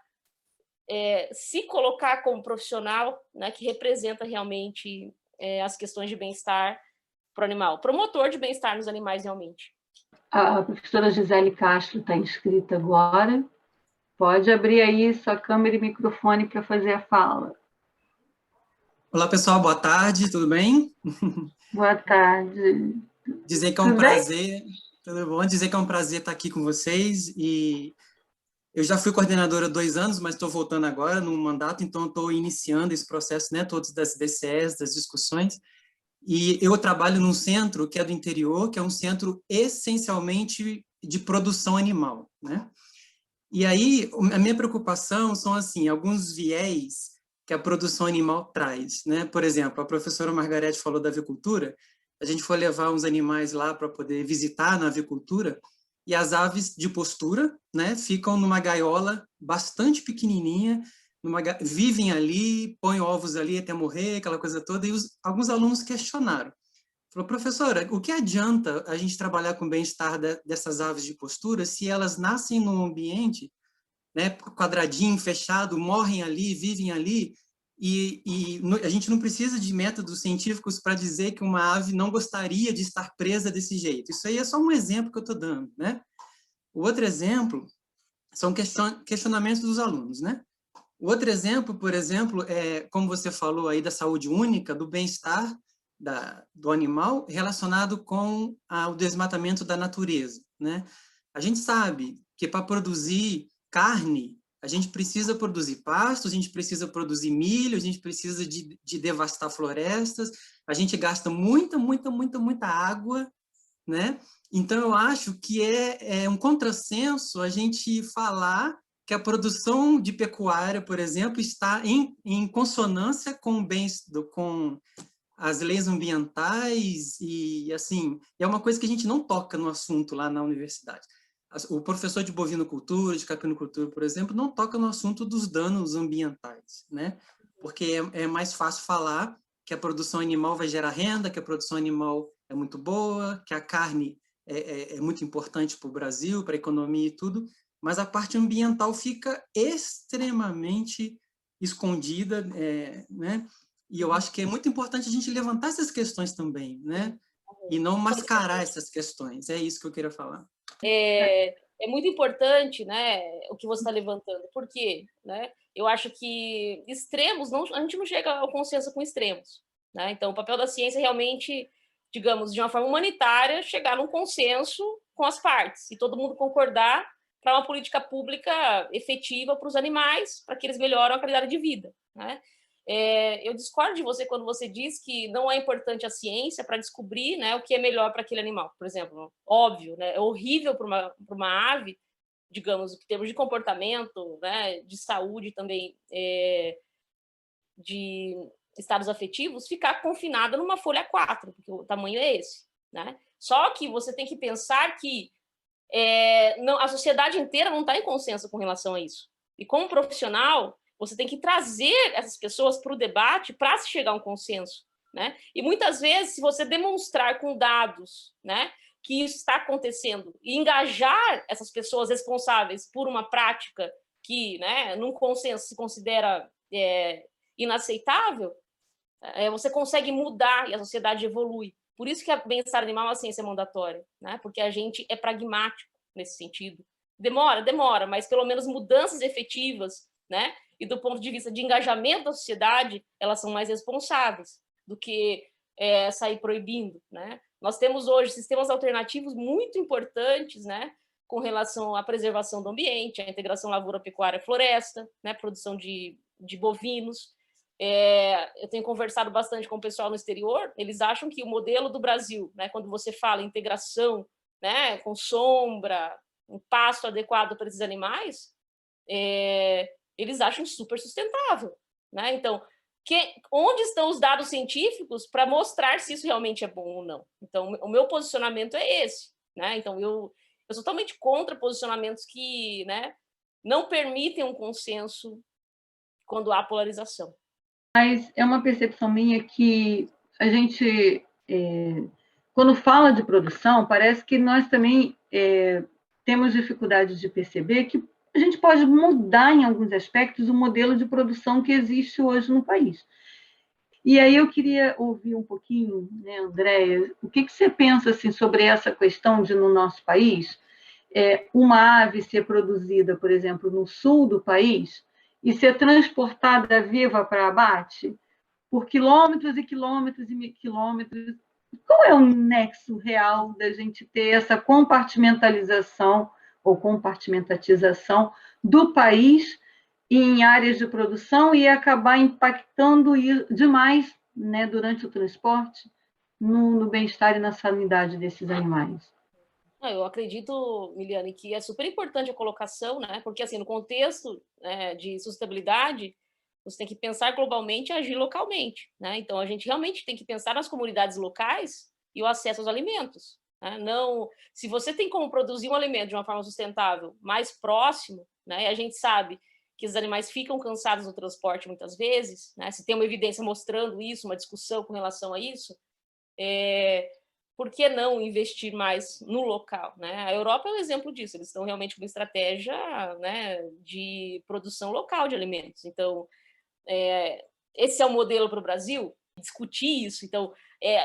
se colocar como profissional, né, que representa realmente as questões de bem-estar para o animal, promotor de bem-estar nos animais, realmente.
A professora Gisele Castro está inscrita agora. Pode abrir aí sua câmera e microfone para fazer a fala.
Olá, pessoal, boa tarde, tudo bem?
Boa tarde.
Dizer que é um prazer, tudo bom? Dizer que é um prazer estar aqui com vocês, e eu já fui coordenadora há 2 anos, mas estou voltando agora no mandato, então estou iniciando esse processo, né, todos das DCEs, das discussões, e eu trabalho num centro que é do interior, que é um centro essencialmente de produção animal, né? E aí, a minha preocupação são, assim, alguns viés que a produção animal traz, né? Por exemplo, a professora Margarete falou da avicultura, a gente foi levar uns animais lá para poder visitar na avicultura, e as aves de postura, né, ficam numa gaiola bastante pequenininha, vivem ali, põem ovos ali até morrer, aquela coisa toda, e alguns alunos questionaram. Falou, professora, o que adianta a gente trabalhar com o bem-estar dessas aves de postura se elas nascem num ambiente, né, quadradinho, fechado, morrem ali, vivem ali, e a gente não precisa de métodos científicos para dizer que uma ave não gostaria de estar presa desse jeito. Isso aí é só um exemplo que eu estou dando, né? O outro exemplo são questionamentos dos alunos, né? O outro exemplo, por exemplo, é, como você falou aí, da saúde única, do bem-estar do animal relacionado com o desmatamento da natureza, né? A gente sabe que para produzir carne, a gente precisa produzir pasto, a gente precisa produzir milho, a gente precisa de devastar florestas, a gente gasta muita água, né? Então, eu acho que é um contrassenso a gente falar que a produção de pecuária, por exemplo, está em consonância com as leis ambientais, e assim, é uma coisa que a gente não toca no assunto lá na universidade. O professor de bovinocultura, de capinocultura, por exemplo, não toca no assunto dos danos ambientais, né? Porque é mais fácil falar que a produção animal vai gerar renda, que a produção animal é muito boa, que a carne é muito importante para o Brasil, para a economia e tudo, mas a parte ambiental fica extremamente escondida, né? E eu acho que é muito importante a gente levantar essas questões também, né? E não mascarar essas questões. É isso que eu queria falar.
É muito importante, né, o que você está levantando. Por quê? Né? Eu acho que extremos, a gente não chega ao consenso com extremos. Né? Então, o papel da ciência é realmente, digamos, de uma forma humanitária, chegar num consenso com as partes e todo mundo concordar para uma política pública efetiva para os animais, para que eles melhoram a qualidade de vida. Né? Eu discordo de você quando você diz que não é importante a ciência para descobrir, né, o que é melhor para aquele animal. Por exemplo, óbvio, né, é horrível para uma ave, digamos, em termos de comportamento, né, de saúde também, de estados afetivos, ficar confinada numa folha 4, porque o tamanho é esse. Né? Só que você tem que pensar que a sociedade inteira não está em consenso com relação a isso. E como profissional, você tem que trazer essas pessoas para o debate para se chegar a um consenso. Né? E muitas vezes, se você demonstrar com dados, né, que isso está acontecendo e engajar essas pessoas responsáveis por uma prática que, né, num consenso se considera inaceitável, você consegue mudar e a sociedade evolui. Por isso que a bem-estar animal, a ciência é mandatória, né? Porque a gente é pragmático nesse sentido. Demora, mas pelo menos mudanças efetivas, né? E do ponto de vista de engajamento da sociedade, elas são mais responsáveis do que sair proibindo, né? Nós temos hoje sistemas alternativos muito importantes, né? Com relação à preservação do ambiente, à integração lavoura-pecuária-floresta, né? Produção de bovinos. Eu tenho conversado bastante com o pessoal no exterior, eles acham que o modelo do Brasil, né, quando você fala integração, né, com sombra, um pasto adequado para esses animais, eles acham super sustentável. Né? Então, onde estão os dados científicos para mostrar se isso realmente é bom ou não? Então, o meu posicionamento é esse. Né? Então, eu sou totalmente contra posicionamentos que, né, não permitem um consenso quando há polarização.
Mas é uma percepção minha que a gente, quando fala de produção, parece que nós também temos dificuldade de perceber que a gente pode mudar em alguns aspectos o modelo de produção que existe hoje no país. E aí eu queria ouvir um pouquinho, né, Andréia, o que você pensa assim, sobre essa questão de, no nosso país, uma ave ser produzida, por exemplo, no sul do país e ser transportada viva para abate por quilômetros e quilômetros e quilômetros. Qual é o nexo real da gente ter essa compartimentalização ou compartimentatização do país em áreas de produção e acabar impactando demais, né, durante o transporte no bem-estar e na sanidade desses animais?
Eu acredito, Miliane, que é super importante a colocação, né? Porque, assim, no contexto de sustentabilidade, você tem que pensar globalmente e agir localmente, né? Então, a gente realmente tem que pensar nas comunidades locais e o acesso aos alimentos, né? Não, se você tem como produzir um alimento de uma forma sustentável mais próximo, né? E a gente sabe que os animais ficam cansados no transporte muitas vezes, né? Se tem uma evidência mostrando isso, uma discussão com relação a isso, por que não investir mais no local, né? A Europa é um exemplo disso, eles estão realmente com uma estratégia, né, de produção local de alimentos. Então, esse é o modelo para o Brasil, discutir isso. Então,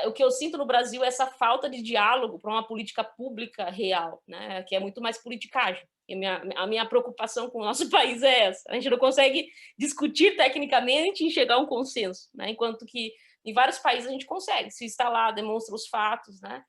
o que eu sinto no Brasil é essa falta de diálogo para uma política pública real, né, que é muito mais politicagem. E a minha preocupação com o nosso país é essa. A gente não consegue discutir tecnicamente e chegar a um consenso, né, enquanto que em vários países a gente consegue, se está lá, demonstra os fatos, né?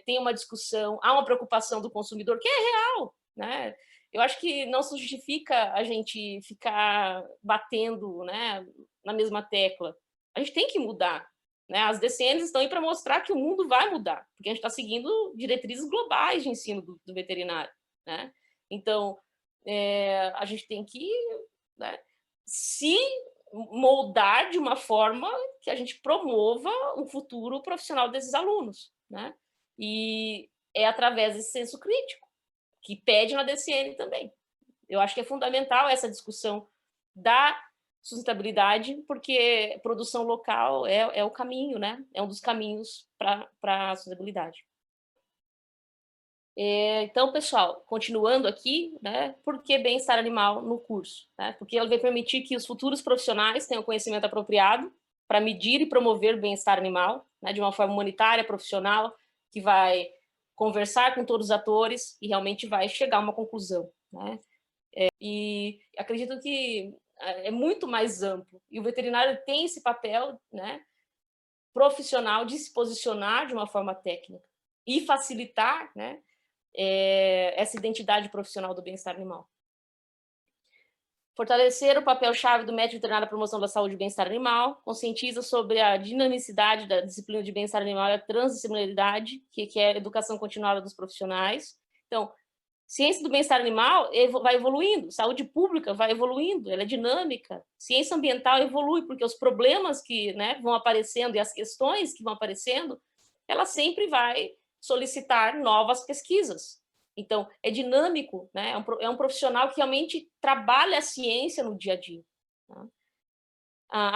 Tem uma discussão, há uma preocupação do consumidor que é real, né? Eu acho que não se justifica a gente ficar batendo, né, na mesma tecla. A gente tem que mudar, né? As DCNs estão aí para mostrar que o mundo vai mudar, porque a gente está seguindo diretrizes globais de ensino do veterinário, né? Então, a gente tem que, né, se moldar de uma forma que a gente promova um futuro profissional desses alunos, né? E é através desse senso crítico, que pede na DCN também. Eu acho que é fundamental essa discussão da sustentabilidade, porque produção local é o caminho, né? É um dos caminhos para a sustentabilidade. Então, pessoal, continuando aqui, né, por que bem-estar animal no curso? Né? Porque ele vai permitir que os futuros profissionais tenham conhecimento apropriado para medir e promover o bem-estar animal, né, de uma forma humanitária, profissional, que vai conversar com todos os atores e realmente vai chegar a uma conclusão, né? E acredito que é muito mais amplo, e o veterinário tem esse papel, né, profissional de se posicionar de uma forma técnica e facilitar, né, essa identidade profissional do bem-estar animal. Fortalecer o papel-chave do médico veterinário na promoção da saúde e bem-estar animal, conscientiza sobre a dinamicidade da disciplina de bem-estar animal e a transdisciplinaridade, que é a educação continuada dos profissionais. Então, ciência do bem-estar animal vai evoluindo, saúde pública vai evoluindo, ela é dinâmica, ciência ambiental evolui, porque os problemas que, né, vão aparecendo e as questões que vão aparecendo, ela sempre vai solicitar novas pesquisas. Então, é dinâmico, né? É um profissional que realmente trabalha a ciência no dia a dia. Tá?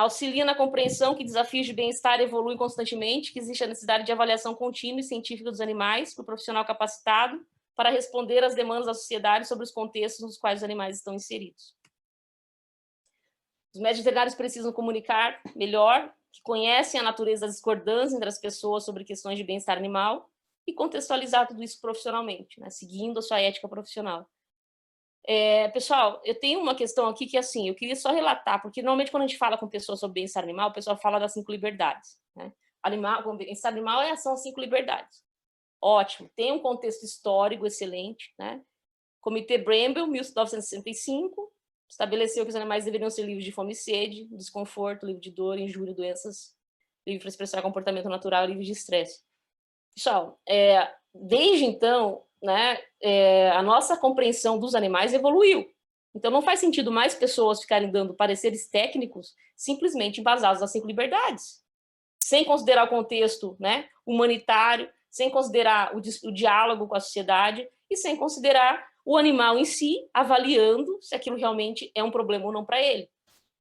Auxilia na compreensão que desafios de bem-estar evoluem constantemente, que existe a necessidade de avaliação contínua e científica dos animais para o profissional capacitado para responder às demandas da sociedade sobre os contextos nos quais os animais estão inseridos. Os médicos veterinários precisam comunicar melhor, que conhecem a natureza das discordâncias entre as pessoas sobre questões de bem-estar animal, e contextualizar tudo isso profissionalmente, né, seguindo a sua ética profissional. Pessoal, eu tenho uma questão aqui que, assim, eu queria só relatar, porque normalmente quando a gente fala com pessoas sobre bem-estar animal, o pessoal fala das 5 liberdades. Né? Bem-estar animal são as 5 liberdades. Ótimo, tem um contexto histórico excelente. Né? Comitê Brembel, 1965, estabeleceu que os animais deveriam ser livres de fome e sede, desconforto, livre de dor, injúria, doenças, livre para expressar comportamento natural, livre de estresse. Pessoal, desde então, né, a nossa compreensão dos animais evoluiu. Então, não faz sentido mais pessoas ficarem dando pareceres técnicos simplesmente embasados nas 5 liberdades, sem considerar o contexto, né, humanitário, sem considerar o diálogo com a sociedade e sem considerar o animal em si, avaliando se aquilo realmente é um problema ou não para ele,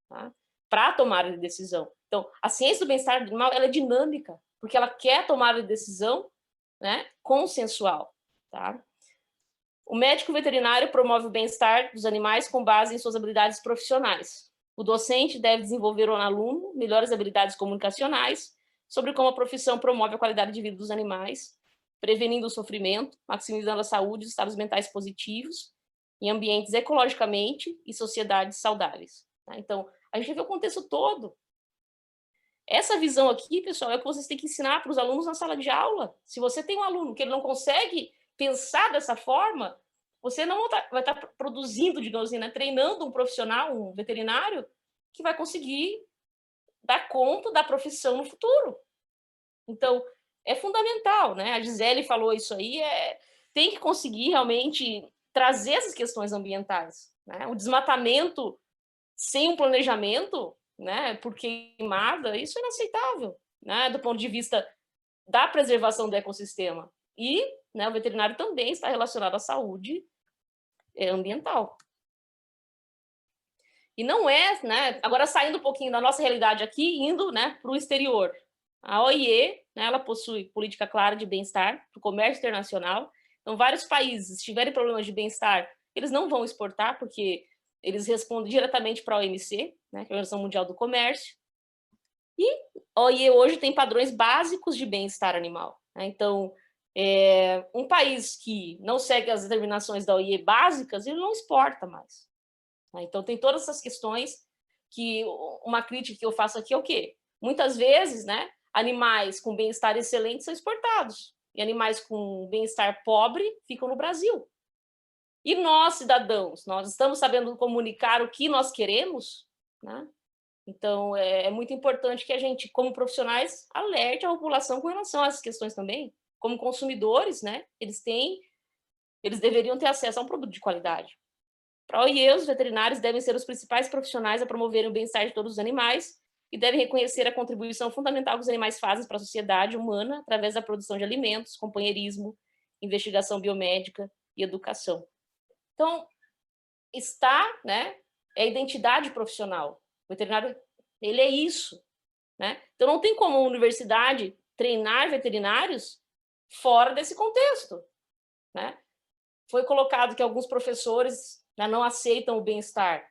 tá? Para tomar de decisão. Então, a ciência do bem-estar animal, ela é dinâmica, porque ela quer tomar de decisão, né, consensual, tá? O médico veterinário promove o bem-estar dos animais com base em suas habilidades profissionais. O docente deve desenvolver no aluno melhores habilidades comunicacionais sobre como a profissão promove a qualidade de vida dos animais, prevenindo o sofrimento, maximizando a saúde e os estados mentais positivos em ambientes ecologicamente e sociedades saudáveis. Tá? Então, a gente vê o contexto todo. Essa visão aqui, pessoal, é o que vocês têm que ensinar para os alunos na sala de aula. Se você tem um aluno que ele não consegue pensar dessa forma, você não vai estar produzindo, digamos assim, né, treinando um profissional, um veterinário, que vai conseguir dar conta da profissão no futuro. Então, é fundamental, né? A Gisele falou isso aí, tem que conseguir realmente trazer essas questões ambientais, né? O desmatamento sem um planejamento, né, por queimada, isso é inaceitável, né, do ponto de vista da preservação do ecossistema. E, né, o veterinário também está relacionado à saúde ambiental. E não é, né, agora saindo um pouquinho da nossa realidade aqui, indo, né, para o exterior. A OIE, né, ela possui política clara de bem-estar para o comércio internacional. Então, vários países, se tiverem problemas de bem-estar, eles não vão exportar, porque eles respondem diretamente para a OMC, né, que é a Organização Mundial do Comércio. E a OIE hoje tem padrões básicos de bem-estar animal, né? Então, um país que não segue as determinações da OIE básicas, ele não exporta mais. Né? Então, tem todas essas questões que uma crítica que eu faço aqui é o quê? Muitas vezes, né, animais com bem-estar excelente são exportados, e animais com bem-estar pobre ficam no Brasil. E nós, cidadãos, nós estamos sabendo comunicar o que nós queremos, né? Então, é muito importante que a gente, como profissionais, alerte a população com relação a essas questões também. Como consumidores, né? Eles deveriam ter acesso a um produto de qualidade. Para a OIE, os veterinários devem ser os principais profissionais a promoverem o bem-estar de todos os animais e devem reconhecer a contribuição fundamental que os animais fazem para a sociedade humana através da produção de alimentos, companheirismo, investigação biomédica e educação. Então, né, é a identidade profissional. O veterinário, ele é isso, né? Então, não tem como uma universidade treinar veterinários fora desse contexto, né? Foi colocado que alguns professores, né, não aceitam o bem-estar.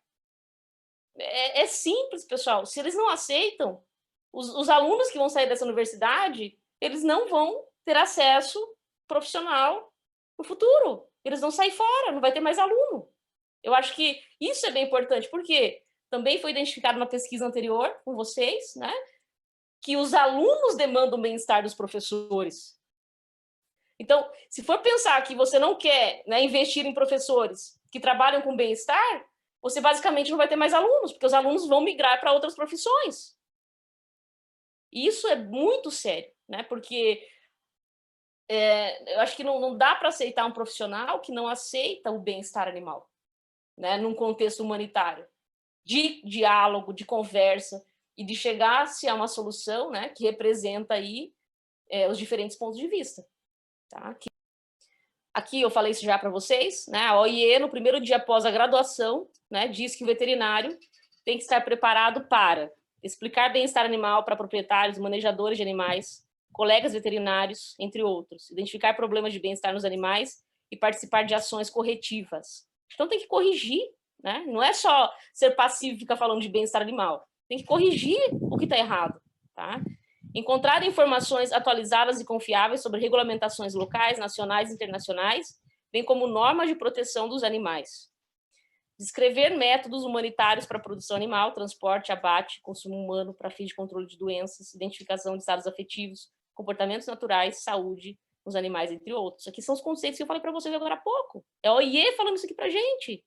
É simples, pessoal. Se eles não aceitam, os alunos que vão sair dessa universidade, eles não vão ter acesso profissional no futuro. Eles vão sair fora, não vai ter mais aluno. Eu acho que isso é bem importante, porque também foi identificado na pesquisa anterior com vocês, né, que os alunos demandam o bem-estar dos professores. Então, se for pensar que você não quer, né, investir em professores que trabalham com bem-estar, você basicamente não vai ter mais alunos, porque os alunos vão migrar para outras profissões. E isso é muito sério, né, porque eu acho que não dá para aceitar um profissional que não aceita o bem-estar animal, né, num contexto humanitário, de diálogo, de conversa, e de chegar-se a uma solução, né, que representa aí os diferentes pontos de vista. Tá? Aqui eu falei isso já para vocês, né, a OIE, no primeiro dia após a graduação, né, diz que o veterinário tem que estar preparado para explicar bem-estar animal para proprietários, manejadores de animais, colegas veterinários, entre outros, identificar problemas de bem-estar nos animais e participar de ações corretivas. Então tem que corrigir, né? Não é só ser passivo e ficar falando de bem-estar animal. Tem que corrigir o que está errado, tá? Encontrar informações atualizadas e confiáveis sobre regulamentações locais, nacionais e internacionais, bem como normas de proteção dos animais. Descrever métodos humanitários para a produção animal, transporte, abate, consumo humano para fins de controle de doenças, identificação de estados afetivos, comportamentos naturais, saúde nos animais, entre outros. Aqui são os conceitos que eu falei para vocês agora há pouco. É a OIE falando isso aqui para a gente.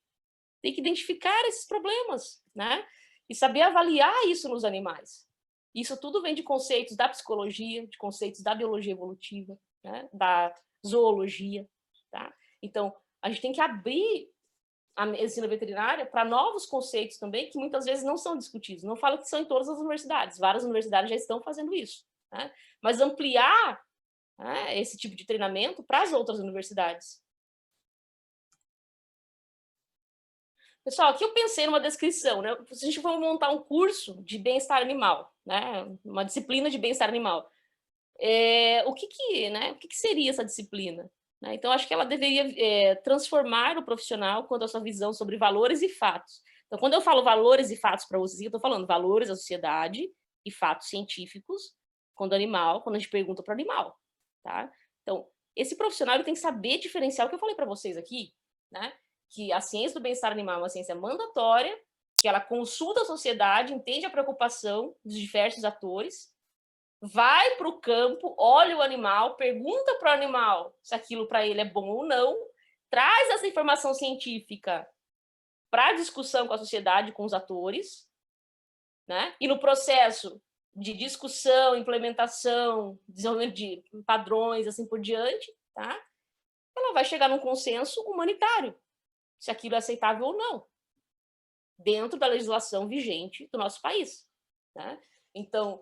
Tem que identificar esses problemas, né? E saber avaliar isso nos animais. Isso tudo vem de conceitos da psicologia, de conceitos da biologia evolutiva, né? Da zoologia, tá? Então, a gente tem que abrir a medicina veterinária para novos conceitos também, que muitas vezes não são discutidos. Não falo que são em todas as universidades, várias universidades já estão fazendo isso, né? Mas ampliar, né, esse tipo de treinamento para as outras universidades. Pessoal, aqui eu pensei numa descrição, né? Se a gente for montar um curso de bem-estar animal, né? Uma disciplina de bem-estar animal, o que seria essa disciplina? Né? Então, acho que ela deveria transformar o profissional quanto à sua visão sobre valores e fatos. Então, quando eu falo valores e fatos para vocês, eu estou falando valores da sociedade e fatos científicos quando a gente pergunta para o animal. Tá? Então, esse profissional ele tem que saber diferenciar o que eu falei para vocês aqui, né? Que a ciência do bem-estar animal é uma ciência mandatória, que ela consulta a sociedade, entende a preocupação dos diversos atores, vai para o campo, olha o animal, pergunta para o animal se aquilo para ele é bom ou não, traz essa informação científica para a discussão com a sociedade, com os atores, né? E no processo de discussão, implementação, desenvolvimento de padrões, assim por diante, tá? Ela vai chegar num consenso humanitário, se aquilo é aceitável ou não, dentro da legislação vigente do nosso país. Né? Então,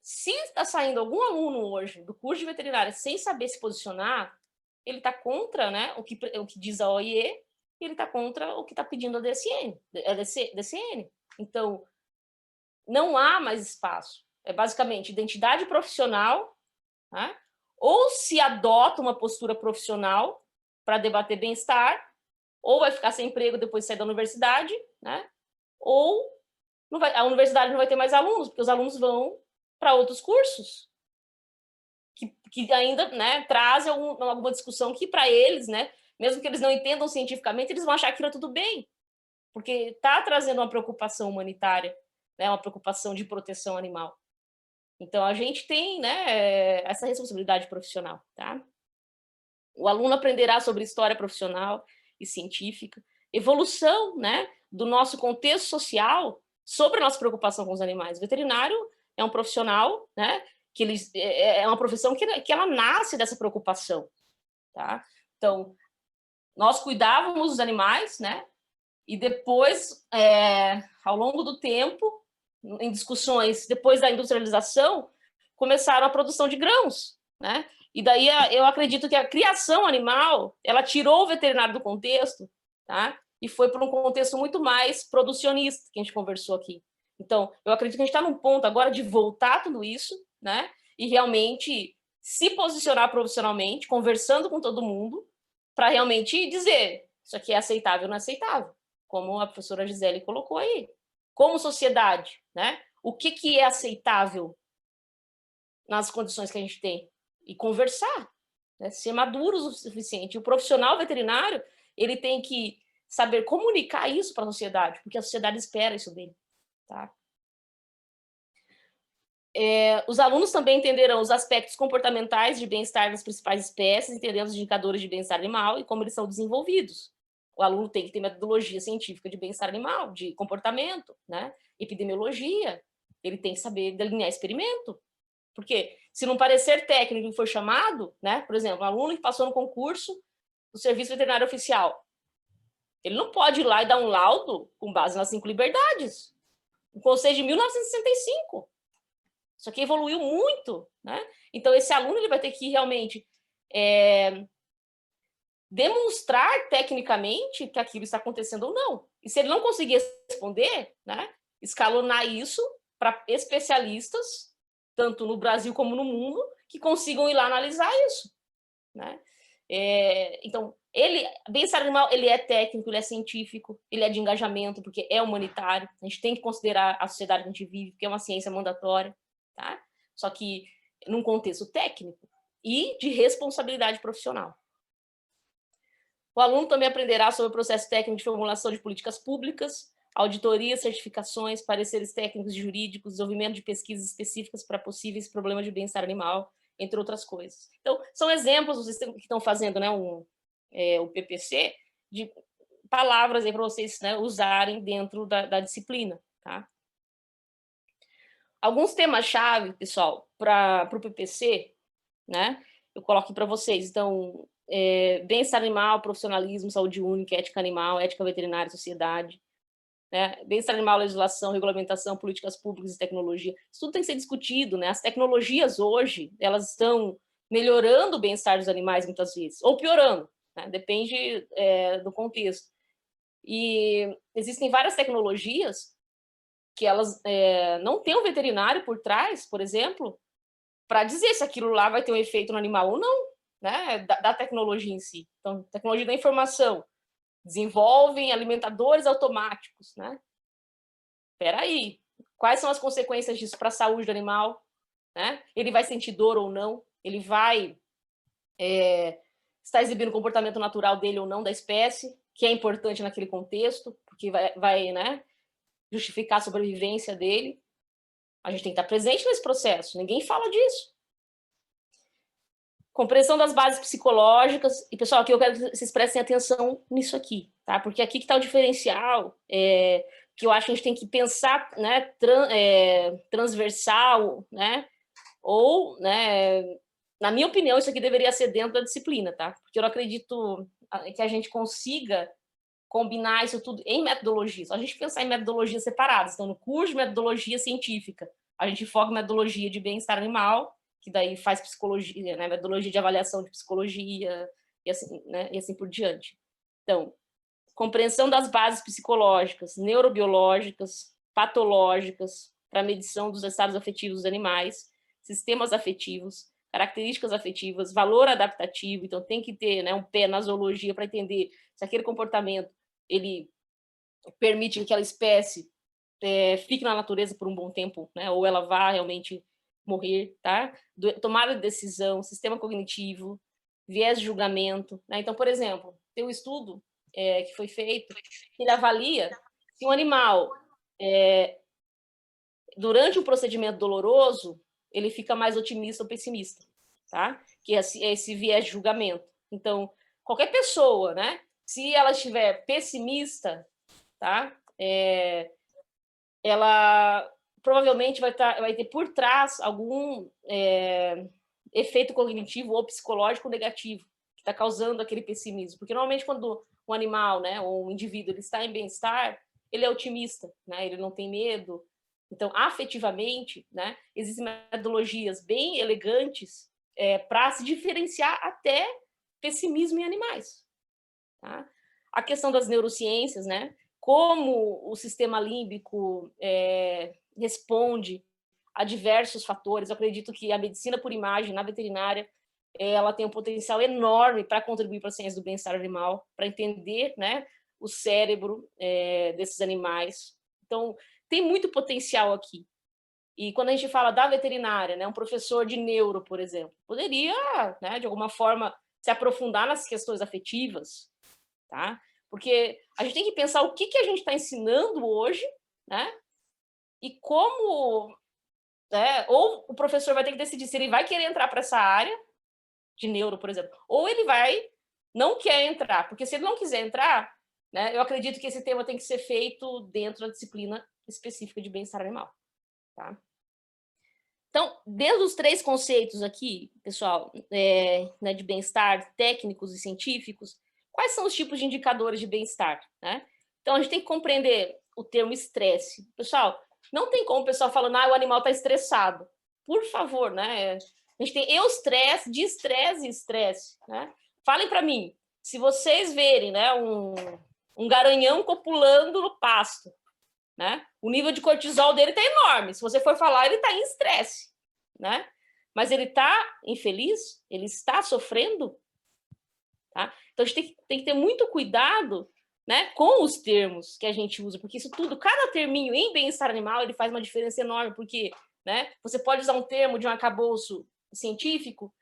se está saindo algum aluno hoje do curso de veterinária sem saber se posicionar, ele está contra, né, o que diz a OIE, e ele está contra o que está pedindo a DCN. Então, não há mais espaço. É basicamente identidade profissional, né? Ou se adota uma postura profissional para debater bem-estar, ou vai ficar sem emprego depois de sair da universidade, né? Ou a universidade não vai ter mais alunos, porque os alunos vão para outros cursos que ainda, né, trazem alguma discussão que para eles, né, mesmo que eles não entendam cientificamente, eles vão achar que aquilo é tudo bem, porque está trazendo uma preocupação humanitária, né, uma preocupação de proteção animal. Então, a gente tem, né, essa responsabilidade profissional. Tá? O aluno aprenderá sobre história profissional e científica, evolução, né, do nosso contexto social sobre a nossa preocupação com os animais. O veterinário é um profissional, né, que é uma profissão que ela nasce dessa preocupação. Tá? Então, nós cuidávamos dos animais, né, e depois, ao longo do tempo, em discussões, depois da industrialização, começaram a produção de grãos, né? E daí eu acredito que a criação animal, ela tirou o veterinário do contexto, tá? E foi para um contexto muito mais producionista, que a gente conversou aqui. Então, eu acredito que a gente está num ponto agora de voltar tudo isso, né? E realmente se posicionar profissionalmente, conversando com todo mundo, para realmente dizer isso aqui é aceitável ou não é aceitável, como a professora Gisele colocou aí. Como sociedade, né? O que é aceitável nas condições que a gente tem? E conversar, né? Ser maduros o suficiente. O profissional veterinário, ele tem que saber comunicar isso para a sociedade, porque a sociedade espera isso dele. Tá? Os alunos também entenderão os aspectos comportamentais de bem-estar das principais espécies, entendendo os indicadores de bem-estar animal e como eles são desenvolvidos. O aluno tem que ter metodologia científica de bem-estar animal, de comportamento, né? Epidemiologia. Ele tem que saber delinear experimento. Porque se não parecer técnico e for chamado, né? Por exemplo, um aluno que passou no concurso do Serviço Veterinário Oficial, ele não pode ir lá e dar um laudo com base nas 5 liberdades. Um conselho de 1965. Isso aqui evoluiu muito, né? Então, esse aluno ele vai ter que realmente demonstrar tecnicamente que aquilo está acontecendo ou não. E se ele não conseguir responder, né, escalonar isso para especialistas, tanto no Brasil como no mundo, que consigam ir lá analisar isso. Né? Então, bem-estar animal, ele é técnico, ele é científico, ele é de engajamento, porque é humanitário. A gente tem que considerar a sociedade que a gente vive, porque é uma ciência mandatória. Tá? Só que num contexto técnico e de responsabilidade profissional. O aluno também aprenderá sobre o processo técnico de formulação de políticas públicas, auditorias, certificações, pareceres técnicos e jurídicos, desenvolvimento de pesquisas específicas para possíveis problemas de bem-estar animal, entre outras coisas. Então, são exemplos que estão fazendo, né, o PPC, de palavras para vocês, né, usarem dentro da disciplina. Tá? Alguns temas-chave, pessoal, para o PPC, né, eu coloco para vocês. Então, bem-estar animal, profissionalismo, saúde única, ética animal, ética veterinária, sociedade, né? Bem-estar animal, legislação, regulamentação, políticas públicas e tecnologia. Isso tudo tem que ser discutido, né? As tecnologias hoje, elas estão melhorando o bem-estar dos animais muitas vezes, ou piorando, né? Depende do contexto. E existem várias tecnologias que elas não têm um veterinário por trás, por exemplo, para dizer se aquilo lá vai ter um efeito no animal ou não, né? Da tecnologia em si. Então, tecnologia da informação, desenvolvem alimentadores automáticos, né? Espera aí, quais são as consequências disso para a saúde do animal, né? Ele vai sentir dor ou não? Ele vai estar exibindo o comportamento natural dele ou não da espécie, que é importante naquele contexto, porque vai né, justificar a sobrevivência dele. A gente tem que estar presente nesse processo, ninguém fala disso. Compreensão das bases psicológicas. E, pessoal, aqui eu quero que vocês prestem atenção nisso aqui, tá? Porque aqui que está o diferencial, que eu acho que a gente tem que pensar, né, transversal, né? Ou, né, na minha opinião, isso aqui deveria ser dentro da disciplina, tá? Porque eu não acredito que a gente consiga combinar isso tudo em metodologias. A gente pensar em metodologias separadas. Então, no curso de metodologia científica, a gente foca em metodologia de bem-estar animal, que daí faz psicologia, né? Metodologia de avaliação de psicologia, e assim, né? E assim por diante. Então, compreensão das bases psicológicas, neurobiológicas, patológicas, para a medição dos estados afetivos dos animais, sistemas afetivos, características afetivas, valor adaptativo. Então, tem que ter, né, um pé na zoologia para entender se aquele comportamento ele permite que aquela espécie fique na natureza por um bom tempo, né, ou ela vá realmente morrer, tá? Tomada de decisão, sistema cognitivo, viés de julgamento, né? Então, por exemplo, tem um estudo que foi feito, ele avalia se um animal, durante um procedimento doloroso, ele fica mais otimista ou pessimista, tá? Que é esse viés de julgamento. Então, qualquer pessoa, né? Se ela estiver pessimista, tá? Ela provavelmente vai ter por trás algum efeito cognitivo ou psicológico negativo que está causando aquele pessimismo. Porque normalmente quando um animal, né, ou um indivíduo, ele está em bem-estar, ele é otimista, né? Ele não tem medo. Então, afetivamente, né, existem metodologias bem elegantes para se diferenciar até pessimismo em animais. Tá? A questão das neurociências, né? Como o sistema límbico responde a diversos fatores. Eu acredito que a medicina por imagem na veterinária ela tem um potencial enorme para contribuir para a ciência do bem-estar animal, para entender, né, o cérebro desses animais. Então, tem muito potencial aqui. E quando a gente fala da veterinária, né, um professor de neuro, por exemplo, poderia, né, de alguma forma, se aprofundar nas questões afetivas, tá? Porque a gente tem que pensar o que a gente está ensinando hoje, né? E como, né, ou o professor vai ter que decidir se ele vai querer entrar para essa área de neuro, por exemplo, ou ele não quer entrar, porque se ele não quiser entrar, né, eu acredito que esse tema tem que ser feito dentro da disciplina específica de bem-estar animal, tá? Então, dentro dos 3 conceitos aqui, pessoal, né, de bem-estar, técnicos e científicos, quais são os tipos de indicadores de bem-estar, né? Então, a gente tem que compreender o termo estresse. Pessoal, não tem como o pessoal falando, o animal está estressado. Por favor, né? A gente tem eustresse, distresse e estresse, né? Falem para mim, se vocês verem, né, um garanhão copulando no pasto, né? O nível de cortisol dele está enorme. Se você for falar, ele está em estresse, né? Mas ele está infeliz? Ele está sofrendo? Tá? Então, a gente tem que ter muito cuidado, né, com os termos que a gente usa, porque isso tudo, cada terminho em bem-estar animal, ele faz uma diferença enorme, porque, né, você pode usar um termo de um arcabouço científico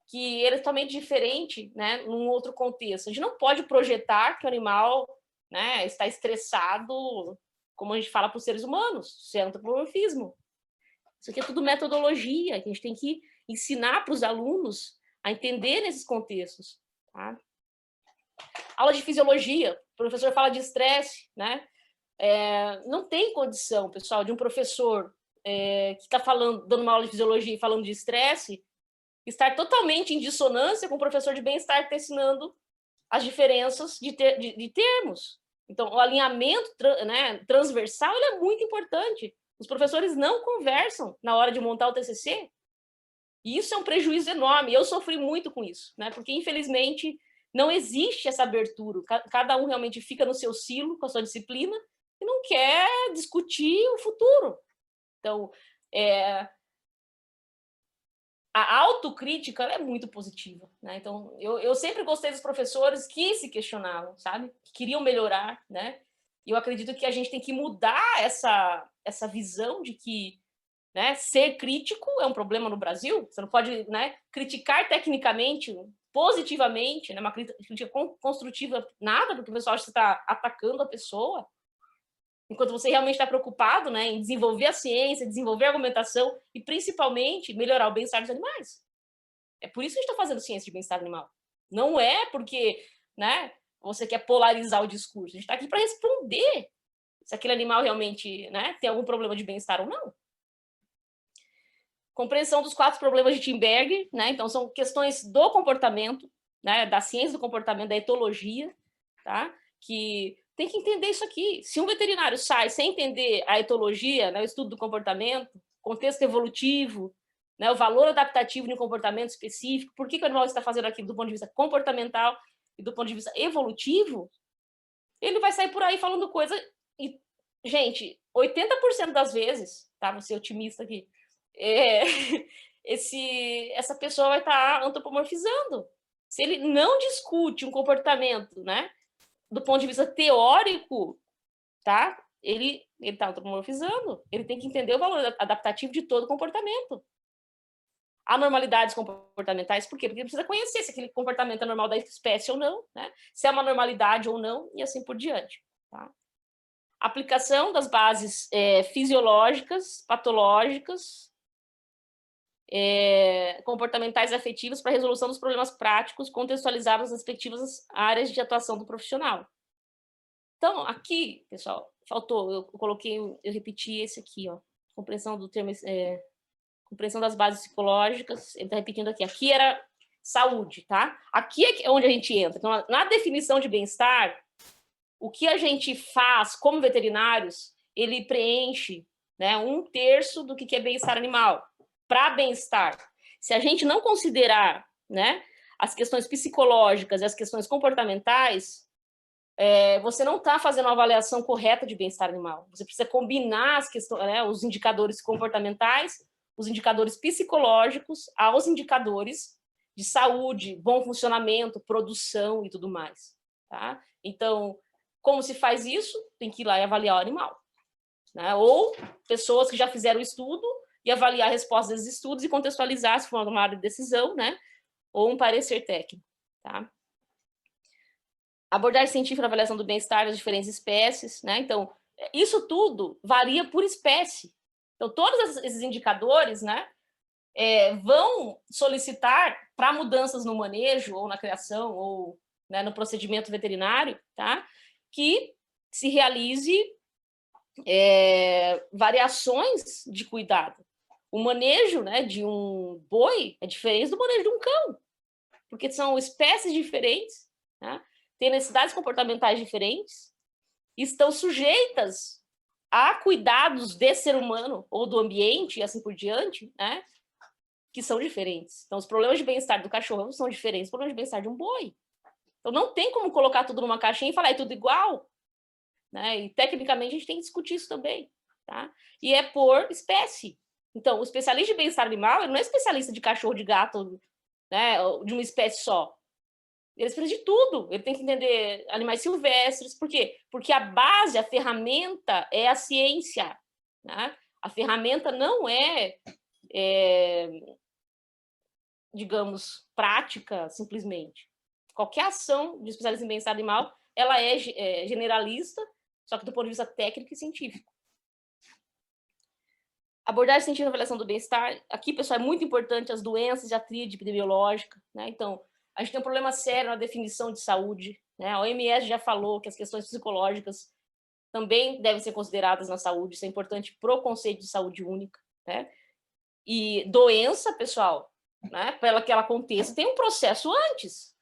que ele é totalmente diferente, né, num outro contexto. A gente não pode projetar que o animal, né, está estressado, como a gente fala para os seres humanos, isso é antropomorfismo. Isso aqui é tudo metodologia, que a gente tem que ensinar para os alunos a entender nesses contextos. Tá? Aula de fisiologia, o professor fala de estresse, né? Não tem condição, pessoal, de um professor que está dando uma aula de fisiologia e falando de estresse, estar totalmente em dissonância com o professor de bem-estar que está ensinando as diferenças de termos. Então, o alinhamento né, transversal ele é muito importante. Os professores não conversam na hora de montar o TCC. E isso é um prejuízo enorme. Eu sofri muito com isso, né? Porque, infelizmente, não existe essa abertura. Cada um realmente fica no seu silo, com a sua disciplina, e não quer discutir o futuro. Então, a autocrítica é muito positiva, né? Então, eu sempre gostei dos professores que se questionavam, sabe? Que queriam melhorar, né? E eu acredito que a gente tem que mudar essa visão de que, né, ser crítico é um problema no Brasil. Você não pode, né, criticar tecnicamente, positivamente, né, uma crítica construtiva, nada, porque o pessoal acha que você está atacando a pessoa, enquanto você realmente está preocupado, né, em desenvolver a ciência, desenvolver a argumentação e, principalmente, melhorar o bem-estar dos animais. É por isso que a gente está fazendo ciência de bem-estar animal. Não é porque, né, você quer polarizar o discurso. A gente está aqui para responder se aquele animal realmente, né, tem algum problema de bem-estar ou não. Compreensão dos 4 problemas de Timberg, né? Então, são questões do comportamento, né, da ciência do comportamento, da etologia, tá? Que tem que entender isso aqui. Se um veterinário sai sem entender a etologia, né, o estudo do comportamento, contexto evolutivo, né, o valor adaptativo de um comportamento específico, por que o animal está fazendo aquilo do ponto de vista comportamental e do ponto de vista evolutivo, ele vai sair por aí falando coisa... E, gente, 80% das vezes, tá? Vou ser otimista aqui, essa pessoa vai estar antropomorfizando. Se ele não discute um comportamento, né, do ponto de vista teórico, tá? Ele está antropomorfizando. Ele tem que entender o valor adaptativo de todo comportamento. Anormalidades comportamentais, por quê? Porque ele precisa conhecer se aquele comportamento é normal da espécie ou não, né? Se é uma normalidade ou não, e assim por diante. Tá? Aplicação das bases fisiológicas, patológicas, comportamentais e afetivas para a resolução dos problemas práticos contextualizados nas respectivas áreas de atuação do profissional. Então, aqui, pessoal, faltou, eu repeti esse aqui, ó, compreensão do termo, compreensão das bases psicológicas, ele está repetindo aqui era saúde, tá? Aqui é onde a gente entra. Então, na definição de bem-estar, o que a gente faz como veterinários, ele preenche, né, 1/3 do que é bem-estar animal. Para bem-estar, se a gente não considerar, né, as questões psicológicas e as questões comportamentais, você não está fazendo uma avaliação correta de bem-estar animal. Você precisa combinar as questões, né, os indicadores comportamentais, os indicadores psicológicos, aos indicadores de saúde, bom funcionamento, produção e tudo mais. Tá? Então, como se faz isso? Tem que ir lá e avaliar o animal. Né? Ou pessoas que já fizeram o estudo e avaliar a resposta desses estudos e contextualizar se for uma área de decisão, né? Ou um parecer técnico. Tá? Abordagem científica na avaliação do bem-estar das diferentes espécies. Né? Então, isso tudo varia por espécie. Então, todos esses indicadores, né, vão solicitar para mudanças no manejo, ou na criação, ou, né, no procedimento veterinário, tá? Que se realize variações de cuidado. O manejo, né, de um boi é diferente do manejo de um cão, porque são espécies diferentes, né, têm necessidades comportamentais diferentes, estão sujeitas a cuidados de ser humano ou do ambiente e assim por diante, né, que são diferentes. Então, os problemas de bem-estar do cachorro são diferentes dos problemas de bem-estar de um boi. Então, não tem como colocar tudo numa caixinha e falar é tudo igual. Né? E, tecnicamente, a gente tem que discutir isso também. Tá? E é por espécie. Então, o especialista de bem-estar animal ele não é especialista de cachorro, de gato, né, de uma espécie só. Ele precisa de tudo. Ele tem que entender animais silvestres. Por quê? Porque a base, a ferramenta é a ciência. Né? A ferramenta não digamos, prática, simplesmente. Qualquer ação de especialista em bem-estar animal, ela é generalista, só que do ponto de vista técnico e científico. Abordagem científica na avaliação do bem-estar. Aqui, pessoal, é muito importante as doenças de tríade epidemiológica. Né? Então, a gente tem um problema sério na definição de saúde. Né? A OMS já falou que as questões psicológicas também devem ser consideradas na saúde. Isso é importante para o conceito de saúde única. Né? E doença, pessoal, né, para que ela aconteça, tem um processo antes.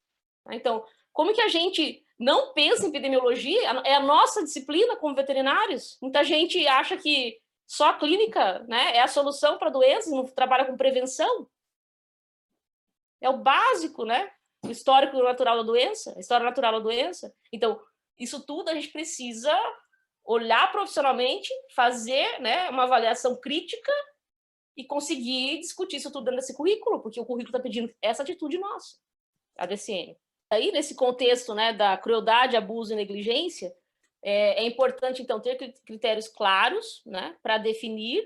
Né? Então, como que a gente não pensa em epidemiologia? É a nossa disciplina como veterinários. Muita gente acha que só a clínica, né, é a solução para doenças, não trabalha com prevenção. É o básico, né? o histórico natural da doença, a história natural da doença. Então, isso tudo a gente precisa olhar profissionalmente, fazer, né, uma avaliação crítica e conseguir discutir isso tudo dentro desse currículo, porque o currículo está pedindo essa atitude nossa, a DCM. Aí, nesse contexto, né, da crueldade, abuso e negligência, é importante, então, ter critérios claros, né, para definir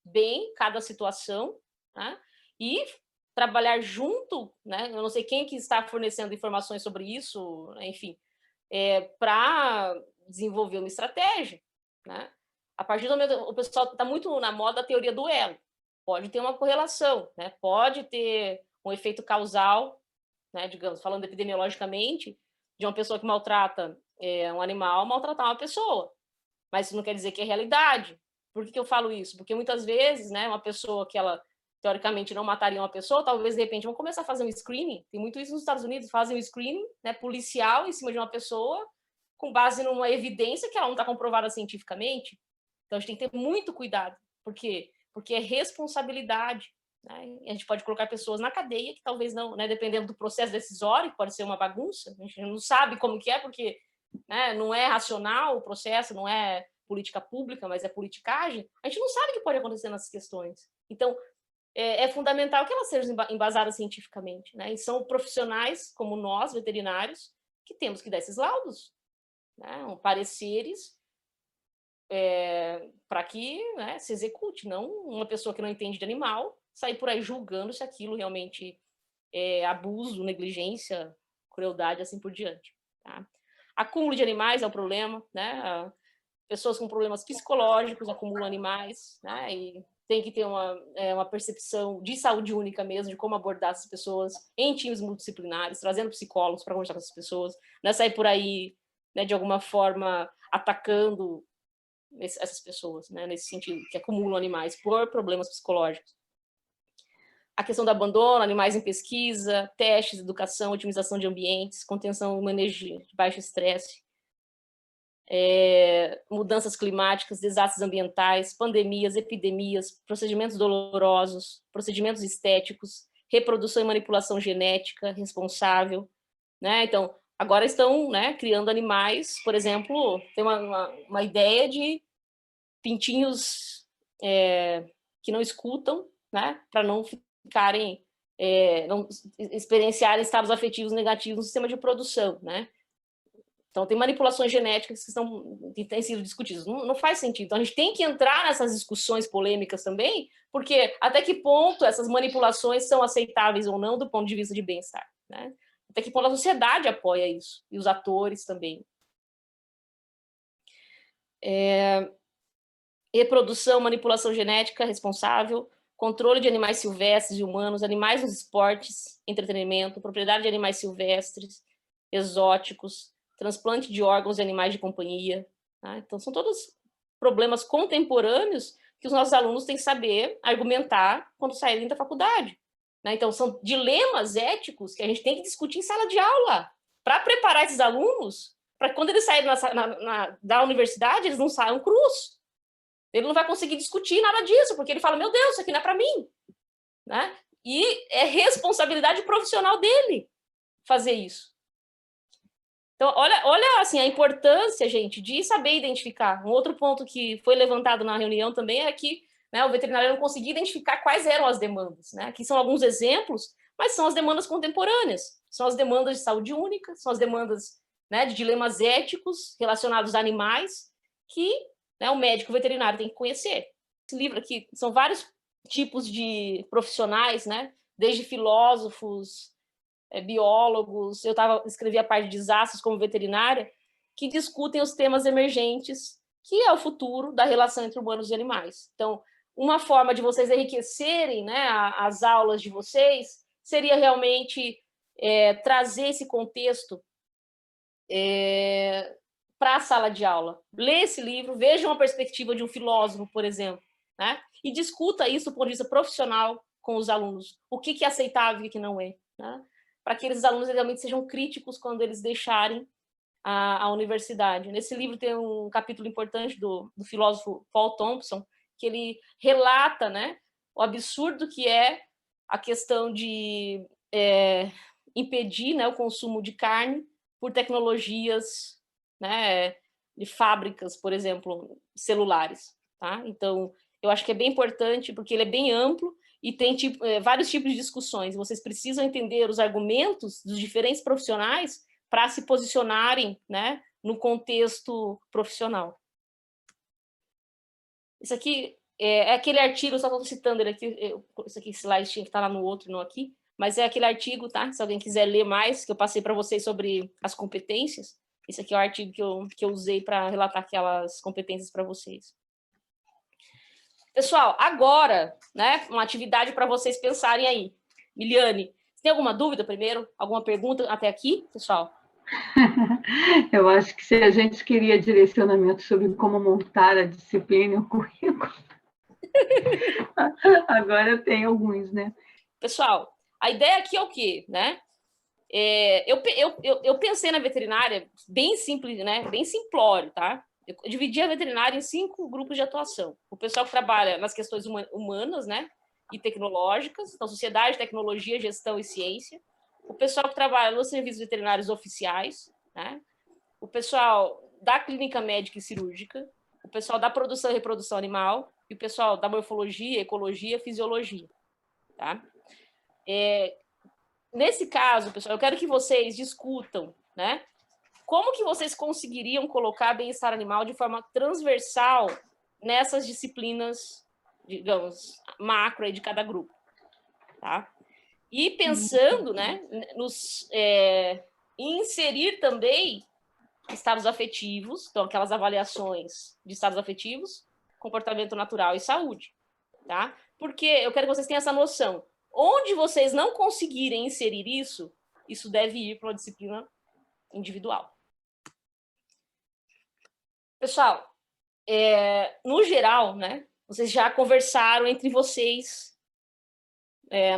bem cada situação, né, e trabalhar junto, né, eu não sei quem que está fornecendo informações sobre isso, enfim, para desenvolver uma estratégia, né? A partir do momento, o pessoal está muito na moda a teoria do elo, pode ter uma correlação, né? Pode ter um efeito causal, né? Digamos, falando epidemiologicamente, de uma pessoa que maltrata um animal, maltratar uma pessoa, mas isso não quer dizer que é realidade. Por que eu falo isso? Porque muitas vezes, né, uma pessoa que ela teoricamente não mataria uma pessoa, talvez de repente vão começar a fazer um screening, tem muito isso nos Estados Unidos, fazem um screening, né, policial em cima de uma pessoa, com base numa evidência que ela não está comprovada cientificamente. Então a gente tem que ter muito cuidado, porque é responsabilidade, né? A gente pode colocar pessoas na cadeia que talvez não, né, dependendo do processo decisório, que pode ser uma bagunça, a gente não sabe como que é, porque, né, não é racional o processo, não é política pública, mas é politicagem, a gente não sabe o que pode acontecer nessas questões. Então, é fundamental que elas sejam embasadas cientificamente, né? E são profissionais, como nós, veterinários, que temos que dar esses laudos, né? Pareceres para que, né, se execute, não uma pessoa que não entende de animal sair por aí julgando se aquilo realmente é abuso, negligência, crueldade, assim por diante. Tá? Acúmulo de animais é um problema, né? Pessoas com problemas psicológicos acumulam animais, né? E tem que ter uma percepção de saúde única mesmo, de como abordar essas pessoas em times multidisciplinares, trazendo psicólogos para conversar com essas pessoas, não é sair por aí, né, de alguma forma atacando essas pessoas, né, nesse sentido, que acumulam animais por problemas psicológicos. A questão do abandono, animais em pesquisa, testes, educação, otimização de ambientes, contenção e manejo de baixo estresse, mudanças climáticas, desastres ambientais, pandemias, epidemias, procedimentos dolorosos, procedimentos estéticos, reprodução e manipulação genética responsável, né? Então, agora estão, né, criando animais, por exemplo, tem uma ideia de pintinhos que não escutam, né, para não ficarem, não experienciarem estados afetivos negativos no sistema de produção, né? Então, tem manipulações genéticas que têm sido discutidas. Não faz sentido. Então, a gente tem que entrar nessas discussões polêmicas também, porque até que ponto essas manipulações são aceitáveis ou não do ponto de vista de bem-estar, né? Até que ponto a sociedade apoia isso, e os atores também. Reprodução, manipulação genética responsável, controle de animais silvestres e humanos, animais nos esportes, entretenimento, propriedade de animais silvestres, exóticos, transplante de órgãos de animais de companhia. Tá? Então, são todos problemas contemporâneos que os nossos alunos têm que saber argumentar quando saírem da faculdade. Né? Então, são dilemas éticos que a gente tem que discutir em sala de aula para preparar esses alunos para que quando eles saírem da universidade, eles não saiam crus. Ele não vai conseguir discutir nada disso, porque ele fala, meu Deus, isso aqui não é para mim. Né? E é responsabilidade profissional dele fazer isso. Então, olha assim, a importância, gente, de saber identificar. Um outro ponto que foi levantado na reunião também é que, né, o veterinário não conseguia identificar quais eram as demandas. Né? Aqui são alguns exemplos, mas são as demandas contemporâneas. São as demandas de saúde única, são as demandas, né, de dilemas éticos relacionados a animais que, né, o médico veterinário tem que conhecer. Esse livro aqui são vários tipos de profissionais, né, desde filósofos, biólogos, escrevi a parte de desastres como veterinária, que discutem os temas emergentes, que é o futuro da relação entre humanos e animais. Então, uma forma de vocês enriquecerem, né, as aulas de vocês seria realmente trazer esse contexto para a sala de aula. Lê esse livro, veja uma perspectiva de um filósofo, por exemplo, né, e discuta isso do ponto de vista profissional com os alunos. O que é aceitável e o que não é, né? Para que aqueles alunos realmente sejam críticos quando eles deixarem a universidade. Nesse livro tem um capítulo importante do filósofo Paul Thompson, que ele relata, né, o absurdo que é a questão de impedir, né, o consumo de carne por tecnologias, né, de fábricas, por exemplo, celulares. Tá? Então, eu acho que é bem importante, porque ele é bem amplo e tem vários tipos de discussões. Vocês precisam entender os argumentos dos diferentes profissionais para se posicionarem, né, no contexto profissional. Isso aqui é aquele artigo, só estou citando ele aqui, esse slide tinha que estar lá no outro, não aqui, mas é aquele artigo, tá? Se alguém quiser ler mais, que eu passei para vocês sobre as competências, esse aqui é o artigo que eu usei para relatar aquelas competências para vocês. Pessoal, agora, né, uma atividade para vocês pensarem aí. Miliane, você tem alguma dúvida primeiro? Alguma pergunta até aqui, pessoal?
Eu acho que se a gente queria direcionamento sobre como montar a disciplina e o currículo, agora tem alguns, né?
Pessoal, a ideia aqui é o quê, né? Eu pensei na veterinária bem simples, né? Bem simplório, tá? Eu dividi a veterinária em 5 grupos de atuação. O pessoal que trabalha nas questões humanas, né? E tecnológicas, então sociedade, tecnologia, gestão e ciência. O pessoal que trabalha nos serviços veterinários oficiais, né? O pessoal da clínica médica e cirúrgica, o pessoal da produção e reprodução animal e o pessoal da morfologia, ecologia, fisiologia, tá? Nesse caso, pessoal, eu quero que vocês discutam, né? Como que vocês conseguiriam colocar bem-estar animal de forma transversal nessas disciplinas, digamos, macro aí de cada grupo, tá? E pensando, né, em inserir também estados afetivos, então aquelas avaliações de estados afetivos, comportamento natural e saúde, tá? Porque eu quero que vocês tenham essa noção. Onde vocês não conseguirem inserir isso, isso deve ir para uma disciplina individual. Pessoal, no geral, né, vocês já conversaram entre vocês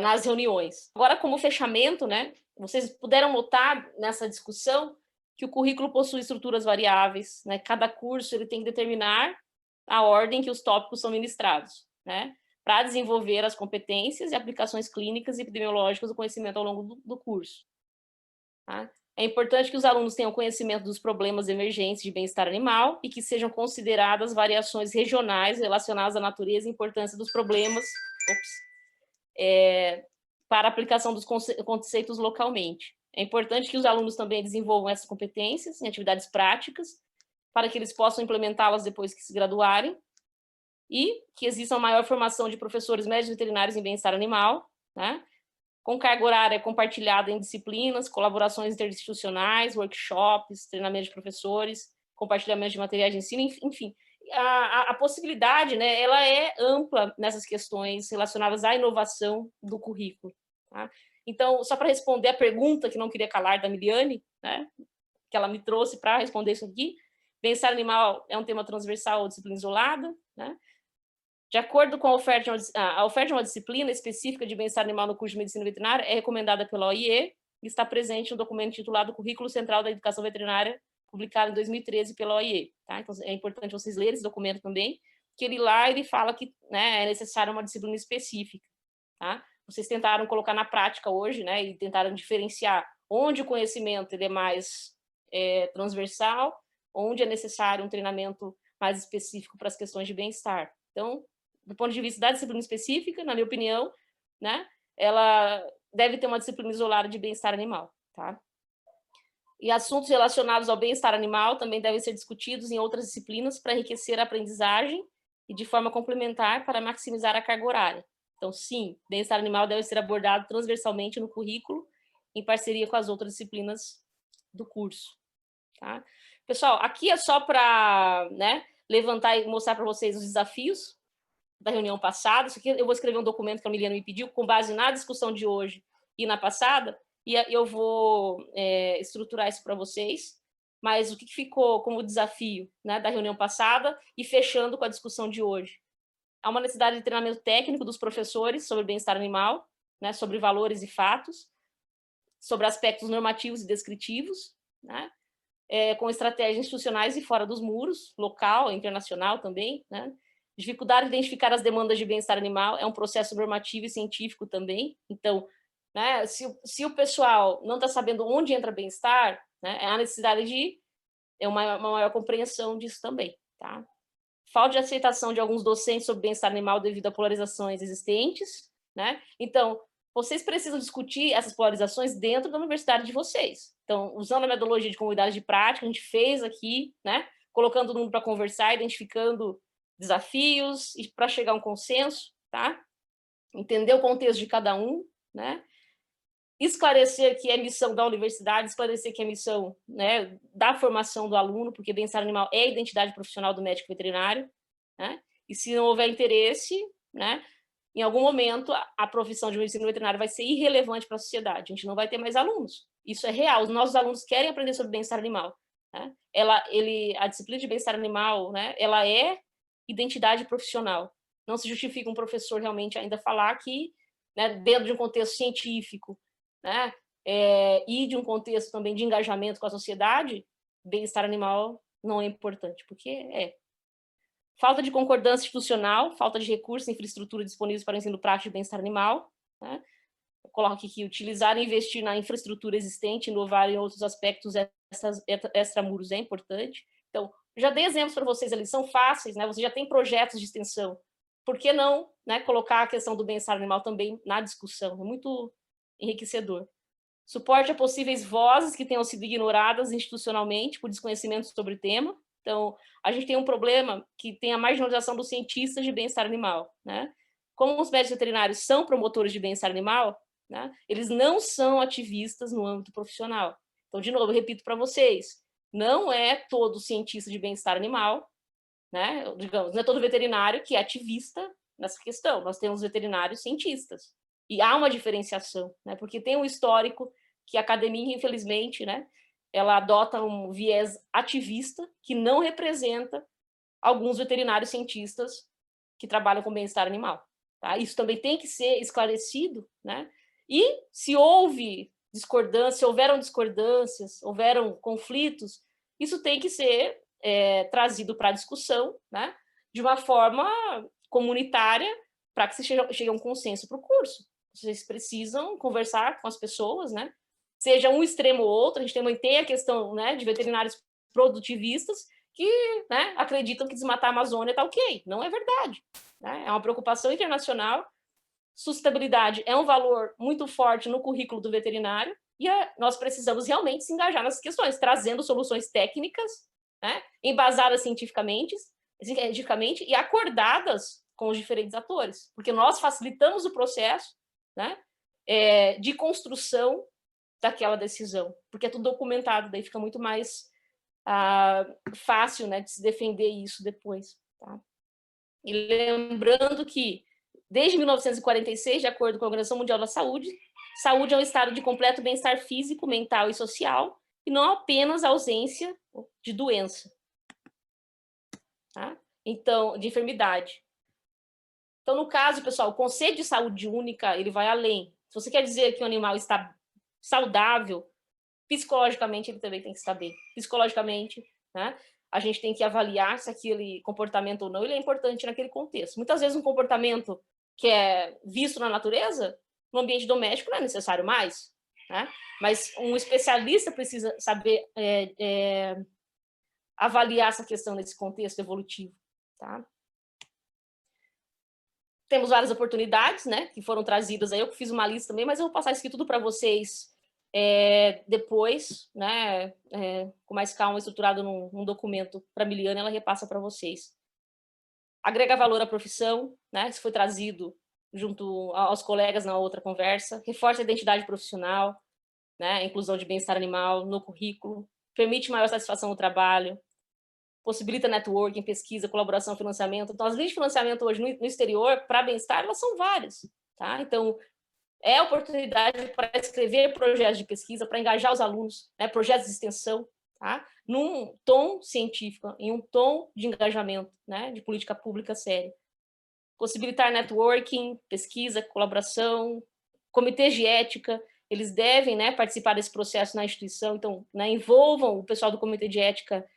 nas reuniões. Agora, como fechamento, né, vocês puderam notar nessa discussão que o currículo possui estruturas variáveis, né? Cada curso ele tem que determinar a ordem que os tópicos são ministrados, né? Para desenvolver as competências e aplicações clínicas e epidemiológicas do conhecimento ao longo do curso. Tá? É importante que os alunos tenham conhecimento dos problemas emergentes de bem-estar animal e que sejam consideradas variações regionais relacionadas à natureza e importância dos problemas para a aplicação dos conceitos localmente. É importante que os alunos também desenvolvam essas competências em atividades práticas para que eles possam implementá-las depois que se graduarem e que exista maior formação de professores médicos veterinários em bem-estar animal, né? Com carga horária compartilhada em disciplinas, colaborações interinstitucionais, workshops, treinamento de professores, compartilhamento de materiais de ensino, enfim. A possibilidade, né, ela é ampla nessas questões relacionadas à inovação do currículo. Tá? Então, só para responder a pergunta que não queria calar da Miliane, né, que ela me trouxe para responder isso aqui, bem-estar animal é um tema transversal ou disciplina isolada, né? De acordo com a oferta de uma disciplina específica de bem-estar animal no curso de medicina veterinária é recomendada pela OIE e está presente no documento titulado Currículo Central da Educação Veterinária, publicado em 2013 pela OIE. Tá? Então, é importante vocês lerem esse documento também, que ele fala que, né, é necessária uma disciplina específica. Tá? Vocês tentaram colocar na prática hoje, né, e tentaram diferenciar onde o conhecimento ele é mais transversal, onde é necessário um treinamento mais específico para as questões de bem-estar. Então, do ponto de vista da disciplina específica, na minha opinião, né, ela deve ter uma disciplina isolada de bem-estar animal. Tá? E assuntos relacionados ao bem-estar animal também devem ser discutidos em outras disciplinas para enriquecer a aprendizagem e de forma complementar para maximizar a carga horária. Então, sim, bem-estar animal deve ser abordado transversalmente no currículo, em parceria com as outras disciplinas do curso. Tá? Pessoal, aqui é só para, né, levantar e mostrar para vocês os desafios da reunião passada. Isso aqui eu vou escrever um documento que a Miliane me pediu, com base na discussão de hoje e na passada, e eu vou estruturar isso para vocês. Mas o que ficou como desafio, né, da reunião passada e fechando com a discussão de hoje? Há uma necessidade de treinamento técnico dos professores sobre bem-estar animal, né, sobre valores e fatos, sobre aspectos normativos e descritivos, né, com estratégias institucionais e fora dos muros, local, internacional também, né? Dificuldade de identificar as demandas de bem-estar animal é um processo normativo e científico também. Então, né, se o pessoal não está sabendo onde entra bem-estar, né, há necessidade de uma maior compreensão disso também, tá? Falta de aceitação de alguns docentes sobre bem-estar animal devido a polarizações existentes, né? Então, vocês precisam discutir essas polarizações dentro da universidade de vocês. Então, usando a metodologia de comunidade de prática, a gente fez aqui, né? Colocando o mundo para conversar, identificando desafios e para chegar a um consenso, tá? Entender o contexto de cada um, né? Esclarecer que é missão da universidade, esclarecer que é missão, né, da formação do aluno, porque bem-estar animal é a identidade profissional do médico veterinário, né? E se não houver interesse, né, em algum momento a profissão de medicina veterinária vai ser irrelevante para a sociedade, a gente não vai ter mais alunos. Isso é real, os nossos alunos querem aprender sobre bem-estar animal, né? A disciplina de bem-estar animal, né, ela é identidade profissional. Não se justifica um professor realmente ainda falar que, né, dentro de um contexto científico, né, e de um contexto também de engajamento com a sociedade, bem-estar animal não é importante, porque falta de concordância institucional, falta de recursos e infraestrutura disponíveis para o ensino prático de bem-estar animal, né? Eu coloco aqui que utilizar e investir na infraestrutura existente, inovar em outros aspectos extramuros é importante. Então, já dei exemplos para vocês ali, são fáceis, né? Você já tem projetos de extensão, por que não, né, colocar a questão do bem-estar animal também na discussão? É muito enriquecedor. Suporte a possíveis vozes que tenham sido ignoradas institucionalmente por desconhecimento sobre o tema. Então, a gente tem um problema que tem a marginalização dos cientistas de bem-estar animal, né? Como os médicos veterinários são promotores de bem-estar animal, né, eles não são ativistas no âmbito profissional. Então, de novo, eu repito para vocês, não é todo cientista de bem-estar animal, né? Digamos, não é todo veterinário que é ativista nessa questão. Nós temos veterinários cientistas. E há uma diferenciação, né? Porque tem um histórico que a academia, infelizmente, né, ela adota um viés ativista que não representa alguns veterinários cientistas que trabalham com bem-estar animal. Tá? Isso também tem que ser esclarecido, né? E se houve discordância, houveram discordâncias, houveram conflitos, isso tem que ser trazido para a discussão, né, de uma forma comunitária, para que se chegue a um consenso para o curso. Vocês precisam conversar com as pessoas, né, seja um extremo ou outro. A gente também tem a questão, né, de veterinários produtivistas que, né, acreditam que desmatar a Amazônia está ok. Não é verdade, né? É uma preocupação internacional. Sustentabilidade é um valor muito forte no currículo do veterinário e nós precisamos realmente se engajar nessas questões, trazendo soluções técnicas, né, embasadas cientificamente e acordadas com os diferentes atores, porque nós facilitamos o processo, né, de construção daquela decisão, porque é tudo documentado, daí fica muito mais fácil, né, de se defender isso depois. Tá? E lembrando que, desde 1946, de acordo com a Organização Mundial da Saúde, saúde é um estado de completo bem-estar físico, mental e social, e não apenas a ausência de doença, tá? Então, de enfermidade. Então, no caso, pessoal, o conceito de saúde única, ele vai além. Se você quer dizer que o animal está saudável, psicologicamente ele também tem que estar bem. Psicologicamente, né, a gente tem que avaliar se aquele comportamento ou não ele é importante naquele contexto. Muitas vezes um comportamento que é visto na natureza, no ambiente doméstico não é necessário mais, né? Mas um especialista precisa saber avaliar essa questão nesse contexto evolutivo. Tá? Temos várias oportunidades, né, que foram trazidas aí, eu que fiz uma lista também, mas eu vou passar isso aqui tudo para vocês depois, né, com mais calma, estruturado num documento para a Miliana, ela repassa para vocês. Agrega valor à profissão, né, isso foi trazido junto aos colegas na outra conversa, reforça a identidade profissional, né, a inclusão de bem-estar animal no currículo, permite maior satisfação no trabalho, possibilita networking, pesquisa, colaboração, financiamento. Então, as linhas de financiamento hoje no exterior, para bem-estar, elas são várias. Tá? Então, é oportunidade para escrever projetos de pesquisa, para engajar os alunos, né, projetos de extensão, tá? Num tom científico, em um tom de engajamento, né, de política pública séria. Possibilitar networking, pesquisa, colaboração, comitês de ética, eles devem, né, participar desse processo na instituição, então, né, envolvam o pessoal do comitê de ética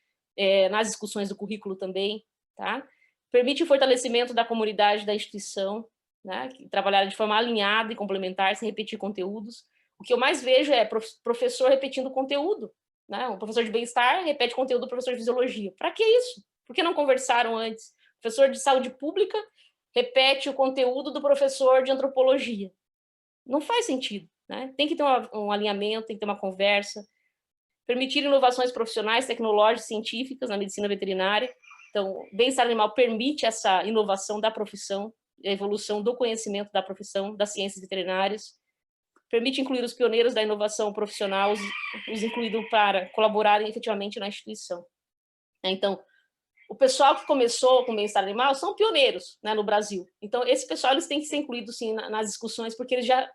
nas discussões do currículo também, tá? Permite o fortalecimento da comunidade da instituição, né, que trabalharam de forma alinhada e complementar, sem repetir conteúdos. O que eu mais vejo é professor repetindo conteúdo, né? Um professor de bem-estar repete conteúdo do professor de fisiologia. Para que isso? Por que não conversaram antes? O professor de saúde pública repete o conteúdo do professor de antropologia. Não faz sentido, né? Tem que ter um alinhamento, tem que ter uma conversa. Permitir inovações profissionais, tecnológicas, científicas na medicina veterinária. Então, bem-estar animal permite essa inovação da profissão, a evolução do conhecimento da profissão, das ciências veterinárias. Permite incluir os pioneiros da inovação profissional, os incluídos para colaborarem efetivamente na instituição. Então, o pessoal que começou com bem-estar animal são pioneiros, né, no Brasil. Então, esse pessoal eles têm que ser incluídos, sim, nas discussões, porque eles já,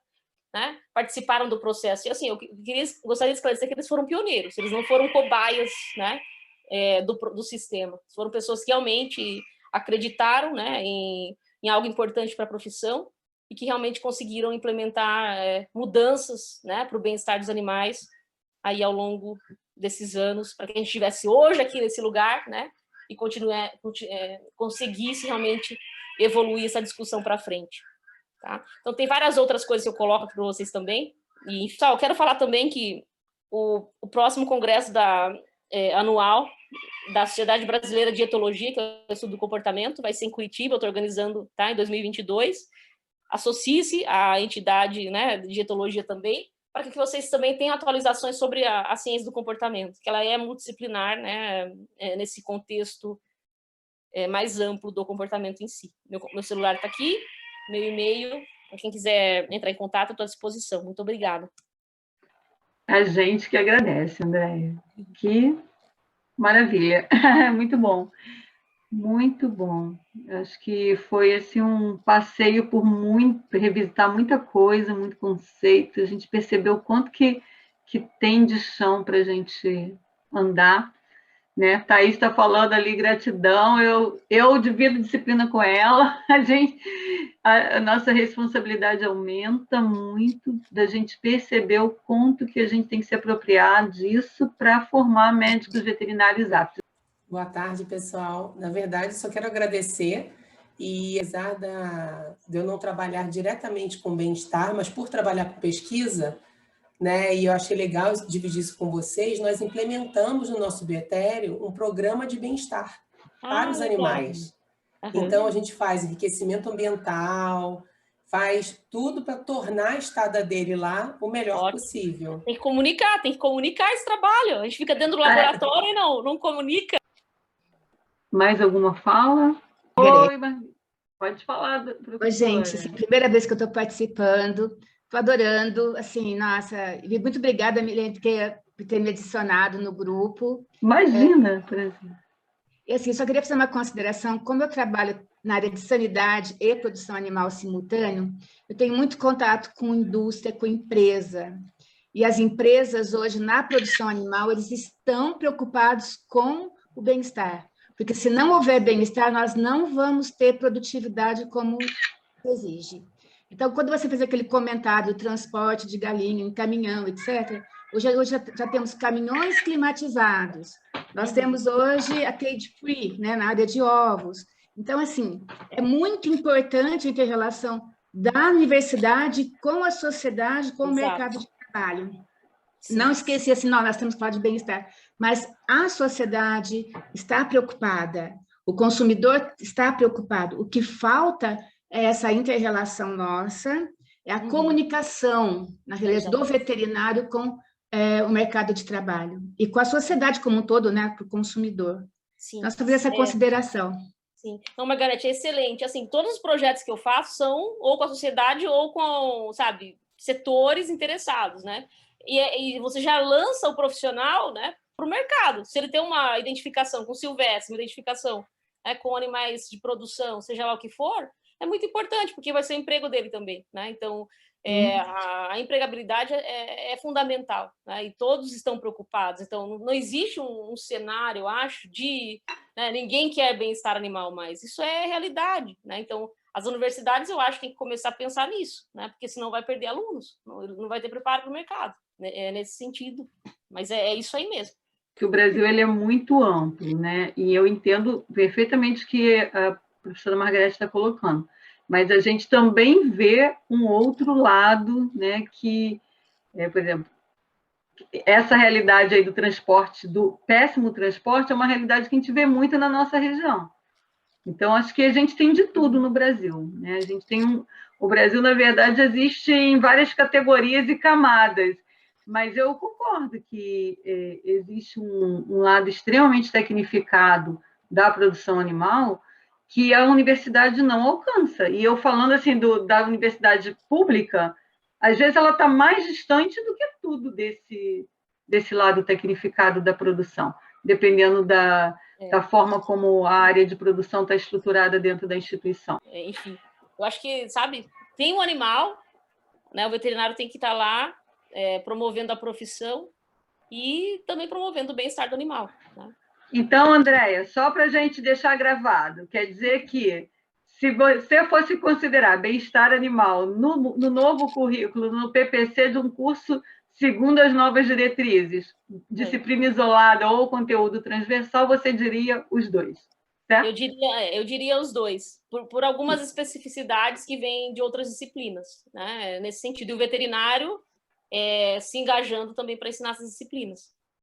né, participaram do processo. E, assim, eu gostaria de esclarecer que eles foram pioneiros, eles não foram cobaias, né, do sistema. Foram pessoas que realmente acreditaram, né, em algo importante para a profissão e que realmente conseguiram implementar mudanças, né, para o bem-estar dos animais aí ao longo desses anos, para que a gente estivesse hoje aqui nesse lugar, né, e conseguisse realmente evoluir essa discussão para frente. Tá? Então, tem várias outras coisas que eu coloco para vocês também. E, pessoal, eu quero falar também que o próximo congresso anual da Sociedade Brasileira de Etologia, que é o estudo do comportamento, vai ser em Curitiba, eu estou organizando, tá, em 2022. Associe-se à entidade, né, de etologia também, para que vocês também tenham atualizações sobre a ciência do comportamento, que ela é multidisciplinar, né, nesse contexto mais amplo do comportamento em si. Meu celular está aqui, meu e-mail, para quem quiser entrar em contato, estou à disposição. Muito obrigada.
A gente que agradece, Andréia. Que maravilha. Muito bom. Muito bom. Acho que foi assim, um passeio por revisitar muita coisa, muito conceito. A gente percebeu o quanto que tem de chão para a gente andar. Né? Thaís está falando ali gratidão, eu divido disciplina com ela, a nossa responsabilidade aumenta muito, da gente perceber o quanto que a gente tem que se apropriar disso para formar médicos veterinários aptos.
Boa tarde, pessoal. Na verdade, só quero agradecer, e apesar de eu não trabalhar diretamente com bem-estar, mas por trabalhar com pesquisa, né, e eu achei legal dividir isso com vocês, nós implementamos no nosso bioetério um programa de bem-estar para os animais. Então, a gente faz enriquecimento ambiental, faz tudo para tornar a estada dele lá o melhor possível.
Tem que comunicar esse trabalho. A gente fica dentro do laboratório e não comunica.
Mais alguma fala? Oi, pode falar, professora.
Oi, gente, assim, primeira vez que eu estou participando, estou adorando, assim, nossa, e muito obrigada, Milene, por ter me adicionado no grupo.
Imagina, por exemplo.
E assim, só queria fazer uma consideração, como eu trabalho na área de sanidade e produção animal simultâneo, eu tenho muito contato com indústria, com empresa, e as empresas hoje, na produção animal, eles estão preocupados com o bem-estar, porque se não houver bem-estar, nós não vamos ter produtividade como exige. Então, quando você fez aquele comentário do transporte de galinha em caminhão, etc., hoje já temos caminhões climatizados, nós temos hoje a cage-free, né, na área de ovos. Então, assim, é muito importante a inter-relação da universidade com a sociedade, com o mercado de trabalho. Sim. Não esquecer assim, não, nós temos que falar de bem-estar, mas a sociedade está preocupada, o consumidor está preocupado. O que falta é essa inter-relação nossa, é a comunicação, na realidade, do veterinário com o mercado de trabalho e com a sociedade como um todo, né, para o consumidor. Sim. Nós fazemos essa consideração.
Sim. Não, Margarete, é excelente. Assim, todos os projetos que eu faço são ou com a sociedade ou com, sabe, setores interessados, né? E você já lança o profissional, né, para o mercado. Se ele tem uma identificação com silvestre, uma identificação com animais de produção, seja lá o que for, é muito importante, porque vai ser o emprego dele também, né? Então, a empregabilidade é fundamental, né? E todos estão preocupados. Então, não existe um cenário, eu acho, de ninguém quer bem-estar animal mais. Isso é realidade, né? Então, as universidades, eu acho, que tem que começar a pensar nisso, né? Porque senão vai perder alunos, não vai ter preparo para o mercado, né? É nesse sentido. Mas é isso aí mesmo.
Que o Brasil ele é muito amplo, né? E eu entendo perfeitamente o que a professora Margarete está colocando. mas a gente também vê um outro lado, né, que, por exemplo, essa realidade aí do transporte, do péssimo transporte, é uma realidade que a gente vê muito na nossa região. Então, acho que a gente tem de tudo no Brasil, né? A gente tem o Brasil, na verdade, existe em várias categorias e camadas, mas eu concordo que existe um lado extremamente tecnificado da produção animal que a universidade não alcança. E eu falando assim da universidade pública, às vezes ela está mais distante do que tudo desse lado tecnificado da produção, dependendo da forma como a área de produção está estruturada dentro da instituição.
Enfim, eu acho que, sabe, tem um animal, né, o veterinário tem que estar lá promovendo a profissão e também promovendo o bem-estar do animal, né?
Então, Andréia, só para a gente deixar gravado, quer dizer que se você fosse considerar bem-estar animal no novo currículo, no PPC de um curso segundo as novas diretrizes, disciplina isolada ou conteúdo transversal, você diria os dois, certo?
Eu diria os dois, por algumas especificidades que vêm de outras disciplinas, né? Nesse sentido, e o veterinário se engajando também para ensinar essas disciplinas.